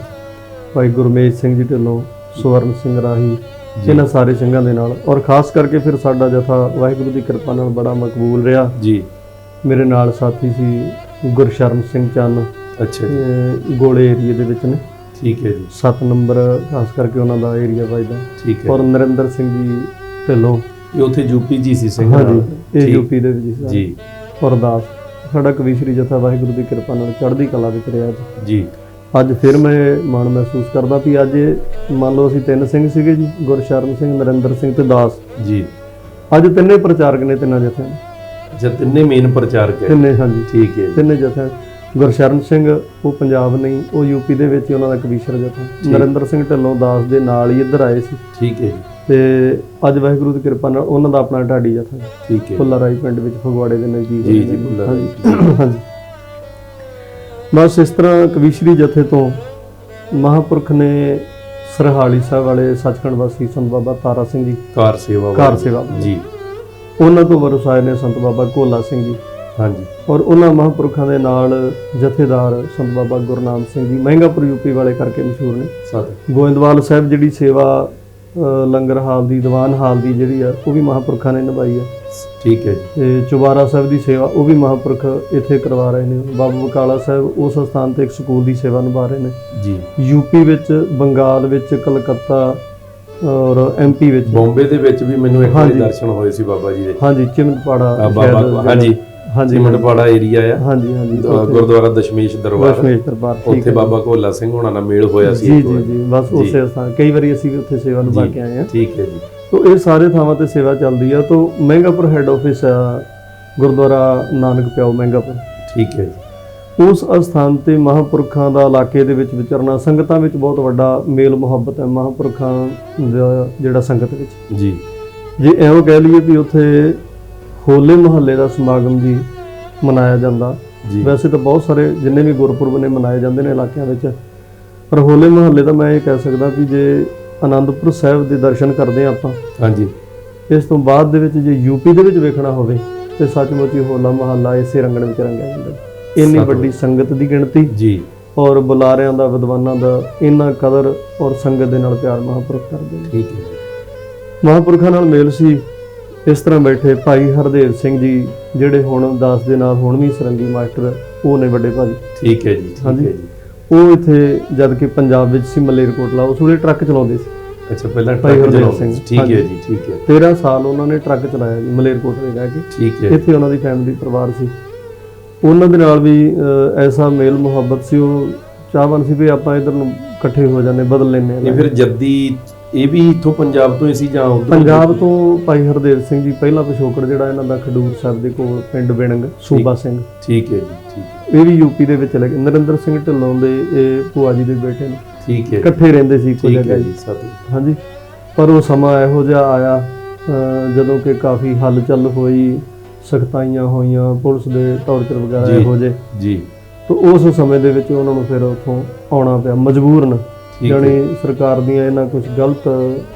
ਭਾਈ ਗੁਰਮੇਜ ਸਿੰਘ ਜੀ ਢਿੱਲੋਂ, ਸਵਰਨ ਸਿੰਘ ਰਾਹੀ, ਇਹਨਾਂ ਸਾਰੇ ਸਿੰਘਾਂ ਦੇ ਨਾਲ। ਔਰ ਖਾਸ ਕਰਕੇ ਫਿਰ ਸਾਡਾ ਜਥਾ ਵਾਹਿਗੁਰੂ ਦੀ ਕਿਰਪਾ ਨਾਲ ਬੜਾ ਮਕਬੂਲ ਰਿਹਾ ਜੀ। ਮੇਰੇ ਨਾਲ ਸਾਥੀ ਸੀ ਗੁਰਸ਼ਰਨ ਸਿੰਘ ਚੰਨ, ਅੱਛਾ ਜੀ। ਗੋਲੇ ਏਰੀਆ ਦੇ ਵਿੱਚ ਨੇ। ਠੀਕ ਹੈ ਜੀ। 7 ਨੰਬਰ ਖਾਸ ਕਰਕੇ ਉਹਨਾਂ ਦਾ ਏਰੀਆ ਵੱਜਦਾ। ਠੀਕ ਹੈ। ਔਰ ਨਰਿੰਦਰ ਸਿੰਘ ਜੀ ਢਿੱਲੋਂ, ਇਹ ਉੱਥੇ ਯੂਪੀ ਜੀ ਸੀ ਸਿੰਘ। ਹਾਂਜੀ, ਇਹ ਠੀਕ। ਯੂਪੀ ਦੇ ਵਿੱਚ ਸੀ। ਜੀ। ਔਰ ਦਾਸ। ਸਾਡਾ ਕਵੀਸ਼ਰੀ ਜਥਾ ਵਾਹਿਗੁਰੂ ਦੀ ਕਿਰਪਾ ਨਾਲ ਚੜ੍ਹਦੀ ਕਲਾ ਵਿੱਚ ਰਿਹਾ ਜੀ। ਅੱਜ ਫਿਰ ਮੈਂ ਮਾਣ ਮਹਿਸੂਸ ਕਰਦਾ ਵੀ ਅੱਜ ਮੰਨ ਲਓ ਅਸੀਂ 3 ਸਿੰਘ ਸੀਗੇ ਜੀ, ਗੁਰਸ਼ਰਨ ਸਿੰਘ, ਨਰਿੰਦਰ ਸਿੰਘ ਤੇ ਦਾਸ। ਜੀ। ਅੱਜ ਤਿੰਨੇ ਪ੍ਰਚਾਰਕ ਨੇ ਤਿੰਨਾਂ ਜਥਿਆਂ ਦੇ। ਅੱਛਾ, ਤਿੰਨੇ ਮੇਨ ਪ੍ਰਚਾਰਕ ਹੈ। ਤਿੰਨੇ, ਹਾਂਜੀ। ਠੀਕ ਹੈ ਜੀ। ਤਿੰਨੇ ਜਥਿਆਂ। ਗੁਰਸ਼ਰਨ ਸਿੰਘ ਉਹ ਪੰਜਾਬ ਨਹੀਂ, ਉਹ ਯੂਪੀ ਦੇ ਵਿੱਚ ਹੀ ਉਹਨਾਂ ਦਾ ਕਵੀਸ਼ਰ ਜਥਾ। ਨਰਿੰਦਰ ਸਿੰਘ ਢਿੱਲੋਂ ਦਾਸ ਦੇ ਨਾਲ ਹੀ ਇੱਧਰ ਆਏ ਸੀ। ਠੀਕ ਹੈ ਜੀ। ਤੇ ਅੱਜ ਵਾਹਿਗੁਰੂ ਦੀ ਕਿਰਪਾ ਨਾਲ ਉਹਨਾਂ ਦਾ ਆਪਣਾ ਢਾਡੀ ਜਥਾ ਹੈ। ਠੀਕ ਹੈ। ਫੁੱਲਾਰਾਈ ਪਿੰਡ ਵਿੱਚ ਫਗਵਾੜੇ ਦੇ ਨਜ਼ਦੀਕ। ਜੀ ਜੀ। ਫੁੱਲਾਰਾਈ। ਹਾਂਜੀ। ਬਸ ਇਸ ਤਰ੍ਹਾਂ ਕਵੀਸ਼ਰੀ ਜਥੇ ਤੋਂ ਮਹਾਂਪੁਰਖ ਨੇ ਸਰਹਾਲੀ ਸਾਹਿਬ ਵਾਲੇ ਸੱਚਖੰਡ ਵਾਸੀ ਸੰਤ ਬਾਬਾ ਤਾਰਾ ਸਿੰਘ ਜੀ ਕਾਰ ਸੇਵਾ ਜੀ, ਉਹਨਾਂ ਤੋਂ ਵਰਸਾਏ ਨੇ ਸੰਤ ਬਾਬਾ ਕੋਲਾ ਸਿੰਘ ਜੀ। ਹਾਂਜੀ। ਔਰ ਉਹਨਾਂ ਮਹਾਂਪੁਰਖਾਂ ਦੇ ਨਾਲ ਜਥੇਦਾਰ ਸੰਤ ਬਾਬਾ ਗੁਰਨਾਮ ਸਿੰਘ ਜੀ ਮਹਿੰਗਾਪੁਰ ਯੂਪੀ ਵਾਲੇ ਕਰਕੇ ਮਸ਼ਹੂਰ ਨੇ। ਗੋਇੰਦਵਾਲ ਸਾਹਿਬ ਜਿਹੜੀ ਸੇਵਾ ਲੰਗਰ ਹਾਲ ਦੀ, ਦੀਵਾਨ ਹਾਲ ਦੀ ਜਿਹੜੀ ਆ, ਉਹ ਵੀ ਮਹਾਂਪੁਰਖਾਂ ਨੇ ਨਿਭਾਈ ਹੈ। ਠੀਕ ਹੈ ਜੀ। ਤੇ ਚੁਬਾਰਾ ਸਾਹਿਬ ਦੀ ਸੇਵਾ ਉਹ ਵੀ ਮਹਾਂਪੁਰਖ ਇੱਥੇ ਕਰਵਾ ਰਹੇ ਨੇ। ਬਾਬਾ ਬਕਾਲਾ ਸਾਹਿਬ ਉਸ ਸਥਾਨ ਤੇ ਇੱਕ ਸਕੂਲ ਦੀ ਸੇਵਾ ਨਿਭਾ ਰਹੇ ਨੇ ਜੀ। ਯੂਪੀ ਵਿੱਚ, ਬੰਗਾਲ ਵਿੱਚ, ਕਲਕੱਤਾ ਔਰ ਐਮਪੀ ਵਿੱਚ, ਬੰਬੇ ਦੇ ਵਿੱਚ ਵੀ ਮੈਨੂੰ ਇੱਕ ਵਾਰੀ ਦਰਸ਼ਨ ਹੋਏ ਸੀ ਬਾਬਾ ਜੀ ਦੇ। ਹਾਂਜੀ। ਚਿਮਨਪਾੜਾ। ਹਾਂਜੀ। ਹਾਂਜੀ। ਚਿਮਨਪਾੜਾ ਏਰੀਆ ਆ। ਹਾਂਜੀ ਹਾਂਜੀ। ਗੁਰਦੁਆਰਾ ਦਸ਼ਮੇਸ਼ ਦਰਬਾਰ। ਉੱਥੇ ਬਾਬਾ ਕੋਲਾ ਸਿੰਘ ਹੋਣਾ ਨਾਲ ਮੇਲ ਹੋਇਆ ਸੀ। ਜੀ ਜੀ ਜੀ। ਬਸ ਉਸੇ ਸਥਾਨ ਕਈ ਵਾਰੀ ਅਸੀਂ ਵੀ ਉੱਥੇ ਸੇਵਾ ਨਿਭਾ ਕੇ ਆਏ ਹਾਂ। ਠੀਕ ਹੈ ਜੀ। ਤੋ ਇਹ ਸਾਰੇ ਥਾਵਾਂ ਤੇ ਸੇਵਾ ਚੱਲਦੀ ਆ। ਤੋ ਮਹਿੰਗਾਪੁਰ ਹੈੱਡ ਆਫਿਸ ਆ ਗੁਰਦੁਆਰਾ ਨਾਨਕ ਪਿਆਓ ਮਹਿੰਗਾਪੁਰ। ਠੀਕ ਹੈ ਜੀ। ਉਸ ਅਸਥਾਨ ਤੇ ਮਹਾਂਪੁਰਖਾਂ ਦਾ ਇਲਾਕੇ ਦੇ ਵਿੱਚ ਵਿਚਰਨਾ, ਸੰਗਤਾਂ ਵਿੱਚ ਬਹੁਤ ਵੱਡਾ ਮੇਲ ਮੁਹੱਬਤ ਹੈ ਮਹਾਂਪੁਰਖਾਂ ਦਾ ਜਿਹੜਾ ਸੰਗਤ ਵਿੱਚ। ਜੀ। ਜੇ ਇਹੋ ਕਹਿ ਲਈਏ ਵੀ ਉੱਥੇ ਹੋਲੇ ਮੁਹੱਲੇ ਦਾ ਸਮਾਗਮ ਜੀ ਮਨਾਇਆ ਜਾਂਦਾ। ਵੈਸੇ ਤਾਂ ਬਹੁਤ ਸਾਰੇ ਜਿੰਨੇ ਵੀ ਗੁਰਪੁਰਬ ਨੇ ਮਨਾਏ ਜਾਂਦੇ ਨੇ ਇਲਾਕਿਆਂ ਵਿੱਚ, ਪਰ ਹੋਲੇ ਮੁਹੱਲੇ ਦਾ ਮੈਂ ਇਹ ਕਹਿ ਸਕਦਾ ਵੀ ਜੇ ਆਨੰਦਪੁਰ ਸਾਹਿਬ ਦੇ ਦਰਸ਼ਨ ਕਰਦੇ ਹਾਂ ਆਪਾਂ, ਹਾਂਜੀ, ਇਸ ਤੋਂ ਬਾਅਦ ਦੇ ਵਿੱਚ ਜੇ ਯੂਪੀ ਦੇ ਵਿੱਚ ਵੇਖਣਾ ਹੋਵੇ ਤੇ ਸੱਚਮੁੱਚ ਹੀ ਹੋਲਾ ਮੁਹੱਲਾ ਇਸੇ ਰੰਗਣ ਵਿੱਚ ਰੰਗਿਆ ਜਾਂਦਾ। ਇੰਨੀ ਵੱਡੀ ਸੰਗਤ ਦੀ ਗਿਣਤੀ ਜੀ, ਔਰ ਬੁਲਾਰਿਆਂ ਦਾ, ਵਿਦਵਾਨਾਂ ਦਾ ਇੰਨਾ ਕਦਰ ਔਰ ਸੰਗਤ ਦੇ ਨਾਲ ਪਿਆਰ ਮਹਾਂਪੁਰਖ ਕਰਦੇ ਨੇ। ਠੀਕ ਹੈ ਜੀ। ਮਹਾਂਪੁਰਖਾਂ ਨਾਲ ਮੇਲ ਸੀ। ਇਸ ਤਰ੍ਹਾਂ ਬੈਠੇ ਭਾਈ ਹਰਦੇਵ ਸਿੰਘ ਜੀ ਜਿਹੜੇ ਹੁਣ ਦਾਸ ਦੇ ਨਾਲ ਹੁਣ ਵੀ ਸਰੰਗੀ ਮਾਸਟਰ, ਉਹ ਨੇ ਵੱਡੇ ਭਾਜੀ। ਠੀਕ ਹੈ ਜੀ। ਹਾਂਜੀ। ਉਹ ਇੱਥੇ ਜਦ ਕਿ ਪੰਜਾਬ ਵਿੱਚ ਸੀ ਮਲੇਰਕੋਟਲਾ, ਉਸ ਵੇਲੇ ਟਰੱਕ ਚਲਾਉਂਦੇ ਸੀ। ਅੱਛਾ, ਪਹਿਲਾਂ ਟਰੱਕ ਚਲਾਉਂਦੇ ਸੀ। ਠੀਕ ਹੈ ਜੀ। ਠੀਕ ਹੈ। 13 ਸਾਲ ਉਹਨਾਂ ਨੇ ਟਰੱਕ ਚਲਾਇਆ ਜੀ ਮਲੇਰਕੋਟਲੇ ਜਾ ਕੇ। ਠੀਕ ਹੈ। ਇੱਥੇ ਉਹਨਾਂ ਦੀ ਫੈਮਿਲੀ ਪਰਿਵਾਰ ਸੀ। ਉਹਨਾਂ ਦੇ ਨਾਲ ਵੀ ਐਸਾ ਮੇਲ ਮੁਹੱਬਤ ਸੀ, ਉਹ ਚਾਹਵਾਨ ਸੀ ਵੀ ਆਪਾਂ ਇੱਧਰ ਨੂੰ ਇਕੱਠੇ ਹੋ ਜਾਂਦੇ, ਬਦਲ ਲੈਂਦੇ ਹਾਂ। ਫਿਰ ਜੱਦੀ ਇਹ ਵੀ ਇੱਥੋਂ ਪੰਜਾਬ ਤੋਂ ਹੀ ਸੀ ਜਾਂ ਉੱਧਰ? ਪੰਜਾਬ ਤੋਂ ਭਾਈ ਹਰਦੇਵ ਸਿੰਘ ਜੀ ਪਹਿਲਾ ਪਿਛੋਕੜ ਜਿਹੜਾ ਇਹਨਾਂ ਦਾ ਖਡੂਰ ਸਾਹਿਬ ਦੇ ਕੋਲ ਪਿੰਡ ਬਿਣੰਗ, ਸੂਬਾ ਸਿੰਘ। ਠੀਕ ਹੈ ਜੀ। ਠੀਕ। ਇਹ ਵੀ ਯੂਪੀ ਦੇ ਵਿੱਚ ਲੱਗੇ। ਨਰਿੰਦਰ ਸਿੰਘ ਢਿੱਲੋਂ ਦੇ ਇਹ ਭੂਆ ਜੀ ਦੇ ਬੇਟੇ ਨੇ। ਠੀਕ ਹੈ। ਇਕੱਠੇ ਰਹਿੰਦੇ ਸੀ ਕੋਈ ਜਗ੍ਹਾ ਜੀ। ਹਾਂਜੀ। ਪਰ ਉਹ ਸਮਾਂ ਇਹੋ ਜਿਹਾ ਆਇਆ ਜਦੋਂ ਕਿ ਕਾਫੀ ਹਲਚਲ ਹੋਈ, ਸਖਤਾਈਆਂ ਹੋਈਆਂ, ਪੁਲਿਸ ਦੇ ਟੌਰਚਰ ਵਗੈਰਾ ਇਹੋ ਜਿਹੇ ਜੀ। ਤਾਂ ਉਸ ਸਮੇਂ ਦੇ ਵਿੱਚ ਉਹਨਾਂ ਨੂੰ ਫਿਰ ਉੱਥੋਂ ਆਉਣਾ ਪਿਆ ਮਜਬੂਰਨ। ਜਾਣੀ ਸਰਕਾਰ ਦੀਆਂ ਇਹਨਾਂ ਕੁਝ ਗਲਤ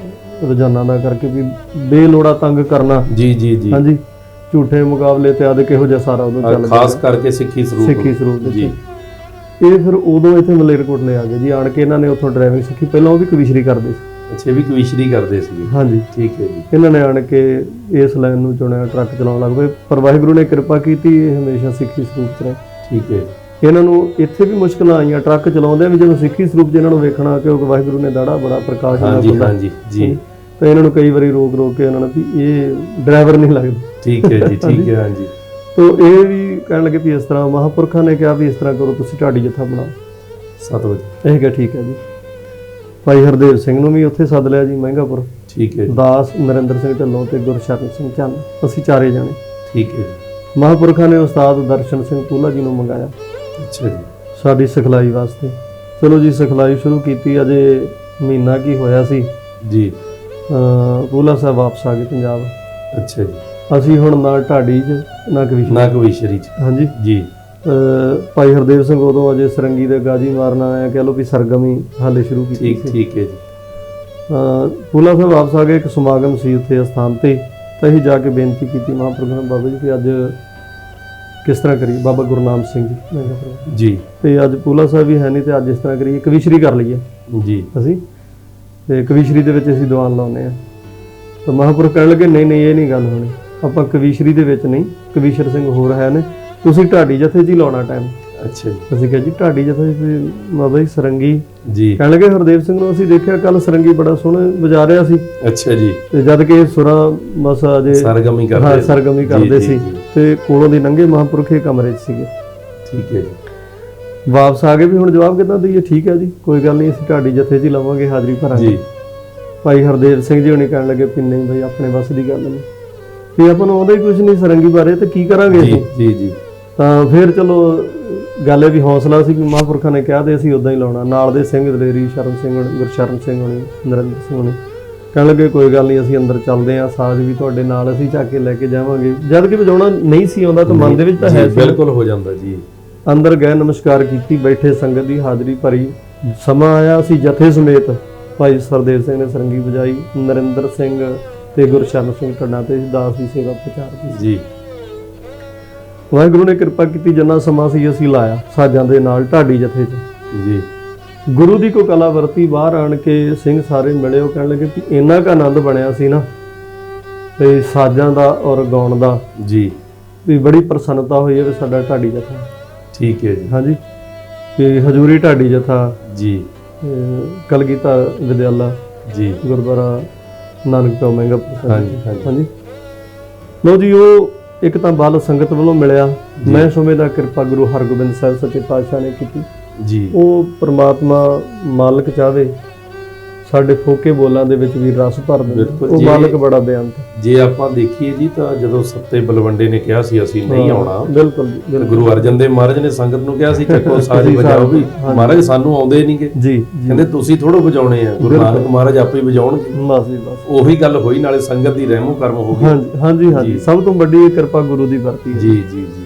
ਰੁਝਾਨਾਂ ਦਾ ਕਰਕੇ ਵੀ ਬੇਲੋੜਾ ਤੰਗ ਕਰਨਾ। ਜੀ ਜੀ ਜੀ। ਹਾਂਜੀ। ਝੂਠੇ ਮੁਕਾਬਲੇ ਤੇ ਆਦਿ ਕਿਹੋ ਜਿਹਾ ਸਾਰਾ ਉਦੋਂ ਚੱਲ ਰਿਹਾ, ਖਾਸ ਕਰਕੇ ਸਿੱਖੀ ਸਰੂਪ ਜੀ। ਇਹ ਫਿਰ ਉਦੋਂ ਇੱਥੇ ਮਲੇਰਕੋਟਲੇ ਆ ਗਏ ਜੀ। ਆਣ ਕੇ ਇਹਨਾਂ ਨੇ ਉੱਥੋਂ ਡਰਾਈਵਿੰਗ ਸਿੱਖੀ। ਪਹਿਲਾਂ ਉਹ ਵੀ ਕਵੀਸ਼ਰੀ ਕਰਦੇ ਸੀ। ਅੱਛਾ, ਵੀ ਕਵੀਸ਼ਰੀ ਕਰਦੇ ਸੀ। ਹਾਂਜੀ। ਠੀਕ ਹੈ ਜੀ। ਇਹਨਾਂ ਨੇ ਆਣ ਕੇ ਇਸ ਲਾਈਨ ਨੂੰ ਚੁਣਿਆ, ਟਰੱਕ ਚਲਾਉਣ ਲੱਗ ਪਏ। ਪਰ ਵਾਹਿਗੁਰੂ ਨੇ ਕਿਰਪਾ ਕੀਤੀ, ਇਹ ਹਮੇਸ਼ਾ ਸਿੱਖੀ ਸਰੂਪ 'ਚ ਰਹੇ। ਠੀਕ ਹੈ ਇਹਨਾਂ ਨੂੰ ਇੱਥੇ ਵੀ ਮੁਸ਼ਕਲਾਂ ਆਈਆਂ ਟਰੱਕ ਚਲਾਉਂਦੇ ਵੀ ਜਦੋਂ ਸਿੱਖੀ ਸਰੂਪ 'ਚ ਇਹਨਾਂ ਨੂੰ ਵੇਖਣਾ ਕਿ ਉਹ ਵਾਹਿਗੁਰੂ ਨੇ ਦਾੜਾ ਬੜਾ ਪ੍ਰਕਾਸ਼ ਨਾਲ ਹਾਂਜੀ ਖੁੱਲ੍ਹਾ। ਹਾਂਜੀ ਜੀ ਤਾਂ ਇਹਨਾਂ ਨੂੰ ਕਈ ਵਾਰੀ ਰੋਕ ਕੇ ਇਹਨਾਂ ਨੂੰ ਵੀ ਇਹ ਡਰਾਈਵਰ ਨਹੀਂ ਲੱਗਦਾ। ਠੀਕ ਹੈ ਜੀ ਠੀਕ ਹੈ ਹਾਂਜੀ ਤੋ ਇਹ ਵੀ ਕਹਿਣ ਲੱਗੇ ਵੀ ਇਸ ਤਰ੍ਹਾਂ ਮਹਾਂਪੁਰਖਾਂ ਨੇ ਕਿਹਾ ਵੀ ਇਸ ਤਰ੍ਹਾਂ ਕਰੋ, ਤੁਸੀਂ ਢਾਡੀ ਜੱਥਾ ਬਣਾਓ। 7 ਵਜੇ ਇਹ ਕਿਹਾ ਠੀਕ ਹੈ ਜੀ। ਭਾਈ ਹਰਦੇਵ ਸਿੰਘ ਨੂੰ ਵੀ ਉੱਥੇ ਸੱਦ ਲਿਆ ਜੀ ਮਹਿੰਗਾਪੁਰ, ਠੀਕ ਹੈ ਜੀ ਦਾਸ ਨਰਿੰਦਰ ਸਿੰਘ ਢੱਲੋਂ ਤੇ ਗੁਰਸ਼ਰਨ ਸਿੰਘ ਚੰਨ, ਅਸੀਂ 4 ਜਾਣੇ। ਠੀਕ ਹੈ ਜੀ ਮਹਾਂਪੁਰਖਾਂ ਨੇ ਉਸਤਾਦ ਦਰਸ਼ਨ ਸਿੰਘ ਪੂਲਾ ਜੀ ਨੂੰ ਮੰਗਾਇਆ ਅੱਛਾ ਜੀ ਸਾਡੀ ਸਿਖਲਾਈ ਵਾਸਤੇ। ਚਲੋ ਜੀ ਸਿਖਲਾਈ ਸ਼ੁਰੂ ਕੀਤੀ, ਅਜੇ ਮਹੀਨਾ ਕੀ ਹੋਇਆ ਸੀ ਜੀ ਪੂਲਾ ਸਾਹਿਬ ਵਾਪਸ ਆ ਗਏ ਪੰਜਾਬ। ਅੱਛਾ ਜੀ ਅਸੀਂ ਹੁਣ ਨਾ ਢਾਡੀ 'ਚ ਨਾ ਕਵੀਸ਼ਰੀ। ਨਾ ਕਵੀਸ਼ਰੀ ਚ ਹਾਂਜੀ ਜੀ ਭਾਈ ਹਰਦੇਵ ਸਿੰਘ ਉਦੋਂ ਅਜੇ ਸਰੰਗੀ ਦੇ ਗਾਜੀ ਮਾਰਨਾ ਆਇਆ, ਕਹਿ ਲਓ ਵੀ ਸਰਗਮੀ ਹਾਲੇ ਸ਼ੁਰੂ ਕੀਤੀ ਠੀਕ ਸੀ। ਠੀਕ ਹੈ ਜੀ ਪੂਲਾ ਸਾਹਿਬ ਵਾਪਸ ਆ ਗਏ, ਇੱਕ ਸਮਾਗਮ ਸੀ ਉੱਥੇ ਅਸਥਾਨ ਤੇ, ਤਾਂ ਅਸੀਂ ਜਾ ਕੇ ਬੇਨਤੀ ਕੀਤੀ ਮਹਾਂਪੁਰਖਾਂ ਨੂੰ, ਬਾਬਾ ਜੀ ਕਿ ਅੱਜ ਕਿਸ ਤਰ੍ਹਾਂ ਕਰੀਏ। ਬਾਬਾ ਗੁਰਨਾਮ ਸਿੰਘ ਜੀ ਮੈਂ ਕਿਹਾ ਜੀ ਤੇ ਅੱਜ ਪੂਲਾ ਸਾਹਿਬ ਵੀ ਹੈ ਨਹੀਂ ਤੇ ਅੱਜ ਇਸ ਤਰ੍ਹਾਂ ਕਰੀਏ ਕਵੀਸ਼ਰੀ ਕਰ ਲਈਏ ਜੀ ਅਸੀਂ, ਤੇ ਕਵੀਸ਼ਰੀ ਦੇ ਵਿੱਚ ਅਸੀਂ ਦੀਵਾਨ ਲਾਉਂਦੇ ਆ। ਤਾਂ ਮਹਾਂਪੁਰਖ ਕਹਿਣ ਲੱਗੇ ਨਹੀਂ ਨਹੀਂ ਇਹ ਨਹੀਂ ਗੱਲ ਹੋਣੀ, ਆਪਾਂ ਕਵੀਸ਼ਰੀ ਦੇ ਵਿੱਚ ਨਹੀਂ, ਕਵੀਸ਼ਰ ਸਿੰਘ ਹੋਰ ਹੈ ਨੇ, ਤੁਸੀਂ ਢਾਡੀ ਜਥੇ 'ਚ ਹੀ ਲਾਉਣਾ ਟਾਈਮ। ਅੱਛਾ ਜੀ ਅਸੀਂ ਕਿਹਾ ਜੀ ਢਾਡੀ ਜਥੇ 'ਚ ਬਾਬਾ ਜੀ ਸਰੰਗੀ। ਜੀ ਕਹਿਣ ਲੱਗੇ ਹਰਦੇਵ ਸਿੰਘ ਨੂੰ ਅਸੀਂ ਦੇਖਿਆ ਕੱਲ ਸਰੰਗੀ ਬੜਾ ਸੋਹਣਾ ਵਜਾ ਰਿਹਾ ਸੀ, ਅੱਛਾ ਜੀ ਤੇ ਜਦ ਕਿ ਸੁਰਾਂ ਮਸਾ ਜੇ ਸਰਗਮੀ ਹਾਂ ਕਰਦੇ ਸਰਗਮੀ ਕਰਦੇ ਜੀ, ਸੀ, ਜੀ। ਤੇ ਕੋਲੋਂ ਦੀ ਲੰਘੇ ਮਹਾਂਪੁਰਖ ਇਹ ਕਮਰੇ 'ਚ ਸੀਗੇ। ਠੀਕ ਹੈ ਜੀ ਵਾਪਸ ਆ ਗਏ ਵੀ ਹੁਣ ਜਵਾਬ ਕਿੱਦਾਂ ਦਈਏ। ਠੀਕ ਹੈ ਜੀ ਕੋਈ ਗੱਲ ਨਹੀਂ, ਅਸੀਂ ਢਾਡੀ ਜਥੇ 'ਚ ਹੀ ਲਾਵਾਂਗੇ, ਹਾਜ਼ਰੀ ਭਰਾਂਗੇ। ਜੀ ਭਾਈ ਹਰਦੇਵ ਸਿੰਘ ਜੀ ਹੁਣੇ ਕਹਿਣ ਲੱਗੇ ਵੀ ਨਹੀਂ ਬਈ ਆਪਣੇ ਵੱਸ ਦੀ ਗੱਲ ਨਹੀਂ, ਵੀ ਆਪਾਂ ਨੂੰ ਆਉਂਦਾ ਹੀ ਕੁਝ ਨਹੀਂ ਸਰੰਗੀ ਬਾਰੇ, ਤੇ ਕੀ ਕਰਾਂਗੇ ਜੀ ਅਸੀਂ। ਜੀ ਜੀ ਤਾਂ ਫਿਰ ਚਲੋ ਗੱਲ ਇਹ ਵੀ ਹੌਸਲਾ ਸੀ ਕਿ ਮਹਾਂਪੁਰਖਾਂ ਨੇ ਕਿਹਾ ਤੇ ਅਸੀਂ ਉਦਾਂ ਹੀ ਲਾਉਣਾ। ਨਾਲ ਦੇ ਸਿੰਘ ਦਲੇਰੀ ਸ਼ਰਨ ਸਿੰਘ ਹੋਣੀ, ਗੁਰਸ਼ਰਨ ਸਿੰਘ ਹੋਣੀ, ਨਰਿੰਦਰ ਸਿੰਘ ਹੋਣੀ ਕਹਿਣ ਲੱਗੇ ਕੋਈ ਗੱਲ ਨਹੀਂ, ਅਸੀਂ ਅੰਦਰ ਚੱਲਦੇ ਹਾਂ, ਸਾਜ਼ ਵੀ ਤੁਹਾਡੇ ਨਾਲ ਅਸੀਂ ਚੱਕ ਕੇ ਲੈ ਕੇ ਜਾਵਾਂਗੇ। ਜਦ ਕਿ ਵਜਾਉਣਾ ਨਹੀਂ ਸੀ ਆਉਂਦਾ ਤਾਂ ਮਨ ਦੇ ਵਿੱਚ ਤਾਂ ਹੈ ਸੀ। ਬਿਲਕੁਲ ਹੋ ਜਾਂਦਾ ਜੀ। ਅੰਦਰ ਗਏ, ਨਮਸਕਾਰ ਕੀਤੀ, ਬੈਠੇ ਸੰਗਤ ਦੀ ਹਾਜ਼ਰੀ ਭਰੀ। ਸਮਾਂ ਆਇਆ, ਅਸੀਂ ਜਥੇ ਸਮੇਤ ਭਾਈ ਸਰਦੇਵ ਸਿੰਘ ਨੇ ਸਰੰਗੀ ਵਜਾਈ, ਨਰਿੰਦਰ ਸਿੰਘ ਤੇ ਗੁਰਸ਼ਰਨ ਸਿੰਘ ਢੱਡਾਂ ਤੇ ਦਾਸ ਦੀ ਸੇਵਾ ਪ੍ਰਚਾਰ ਕੀਤੀ। ਜੀ ਵਾਹਿਗੁਰੂ ਨੇ ਕਿਰਪਾ ਕੀਤੀ, ਜਿੰਨਾ ਸਮਾਂ ਸੀ ਅਸੀਂ ਲਾਇਆ ਸਾਜ਼ਾਂ ਦੇ ਨਾਲ ਢਾਡੀ ਜਥੇ 'ਚ। ਜੀ ਗੁਰੂ ਦੀ ਕੋਈ ਕਲਾ ਵਰਤੀ, ਬਾਹਰ ਆਣ ਕੇ ਸਿੰਘ ਸਾਰੇ ਮਿਲੇ, ਉਹ ਕਹਿਣ ਲੱਗੇ ਵੀ ਇੰਨਾ ਕੁ ਆਨੰਦ ਬਣਿਆ ਸੀ ਨਾ ਤੇ ਸਾਜ਼ਾਂ ਦਾ ਔਰ ਗਾਉਣ ਦਾ, ਜੀ ਵੀ ਬੜੀ ਪ੍ਰਸੰਨਤਾ ਹੋਈ ਹੈ ਵੀ ਸਾਡਾ ਢਾਡੀ ਜਥਾ। ਠੀਕ ਹੈ ਜੀ ਹਾਂਜੀ ਵੀ ਹਜ਼ੂਰੀ ਢਾਡੀ ਜਥਾ ਜੀ ਕਲਗੀਧਰ ਵਿਦਿਆਲਾ ਜੀ ਗੁਰਦੁਆਰਾ ਨਾਨਕ ਚੌਕ ਮਹਿੰਗਾਪੁਰ। ਹਾਂਜੀ ਹਾਂਜੀ ਹਾਂਜੀ ਲੋ ਜੀ, ਉਹ ਇੱਕ ਤਾਂ ਬਲ ਸੰਗਤ ਵੱਲੋਂ ਮਿਲਿਆ, ਮੈਂ ਸਮਝਦਾ ਕਿਰਪਾ ਗੁਰੂ ਹਰਗੋਬਿੰਦ ਸਾਹਿਬ ਸੱਚੇ ਪਾਤਸ਼ਾਹ ਨੇ ਕੀਤੀ। ਜੀ ਉਹ ਪ੍ਰਮਾਤਮਾ ਮਾਲਕ ਚਾਹੇ ਸਾਡੇ ਫੋਕੇ ਬੋਲਾਂ ਦੇ ਵਿੱਚ ਵੀ ਰਸ ਭਰ ਦਿੰਦਾ, ਬਿਲਕੁਲ ਉਹ ਜੀ। ਮਾਲਕ ਬੜਾ ਬੇਅੰਤ। ਜੇ ਆਪਾਂ ਦੇਖੀਏ ਜੀ ਤਾਂ ਜਦੋਂ ਸੱਤੇ ਬਲਵੰਡੇ ਨੇ ਕਿਹਾ ਸੀ ਅਸੀਂ ਨਹੀਂ ਆਉਣਾ, ਬਿਲਕੁਲ ਜੀ, ਤੇ ਬਿਲਕੁਲ ਗੁਰੂ ਅਰਜਨ ਦੇਵ ਮਹਾਰਾਜ ਨੇ ਸੰਗਤ ਨੂੰ ਕਿਹਾ ਸੀ ਚੱਕੋ ਸਾਜ਼ ਵਜਾਓ ਵੀ, ਹਾਂਜੀ। ਮਹਾਰਾਜ ਸਾਨੂੰ ਆਉਂਦੇ ਨਹੀਂਗੇ, ਜੀ ਜੀ ਕਹਿੰਦੇ ਤੁਸੀਂ ਥੋੜੋ ਵਜਾਉਣੇ ਆ, ਗੁਰੂ ਬਿਲਕੁਲ। ਨਾਨਕ ਮਹਾਰਾਜ ਆਪੇ ਹੀ ਵਜਾਉਣਗੇ। ਬਸ ਜੀ ਬਸ। ਉਹੀ ਗੱਲ ਹੋਈ, ਨਾਲੇ ਸੰਗਤ ਦੀ ਰਹਿਮੋ ਕਰਮ ਹੋ ਗਈ। ਹਾਂਜੀ ਹਾਂਜੀ ਹਾਂਜੀ, ਜੀ। ਸਭ ਤੋਂ ਵੱਡੀ ਇਹ ਕਿਰਪਾ ਗੁਰੂ ਦੀ ਵਰਤੀ ਹੈ। ਜੀ ਜੀ ਜੀ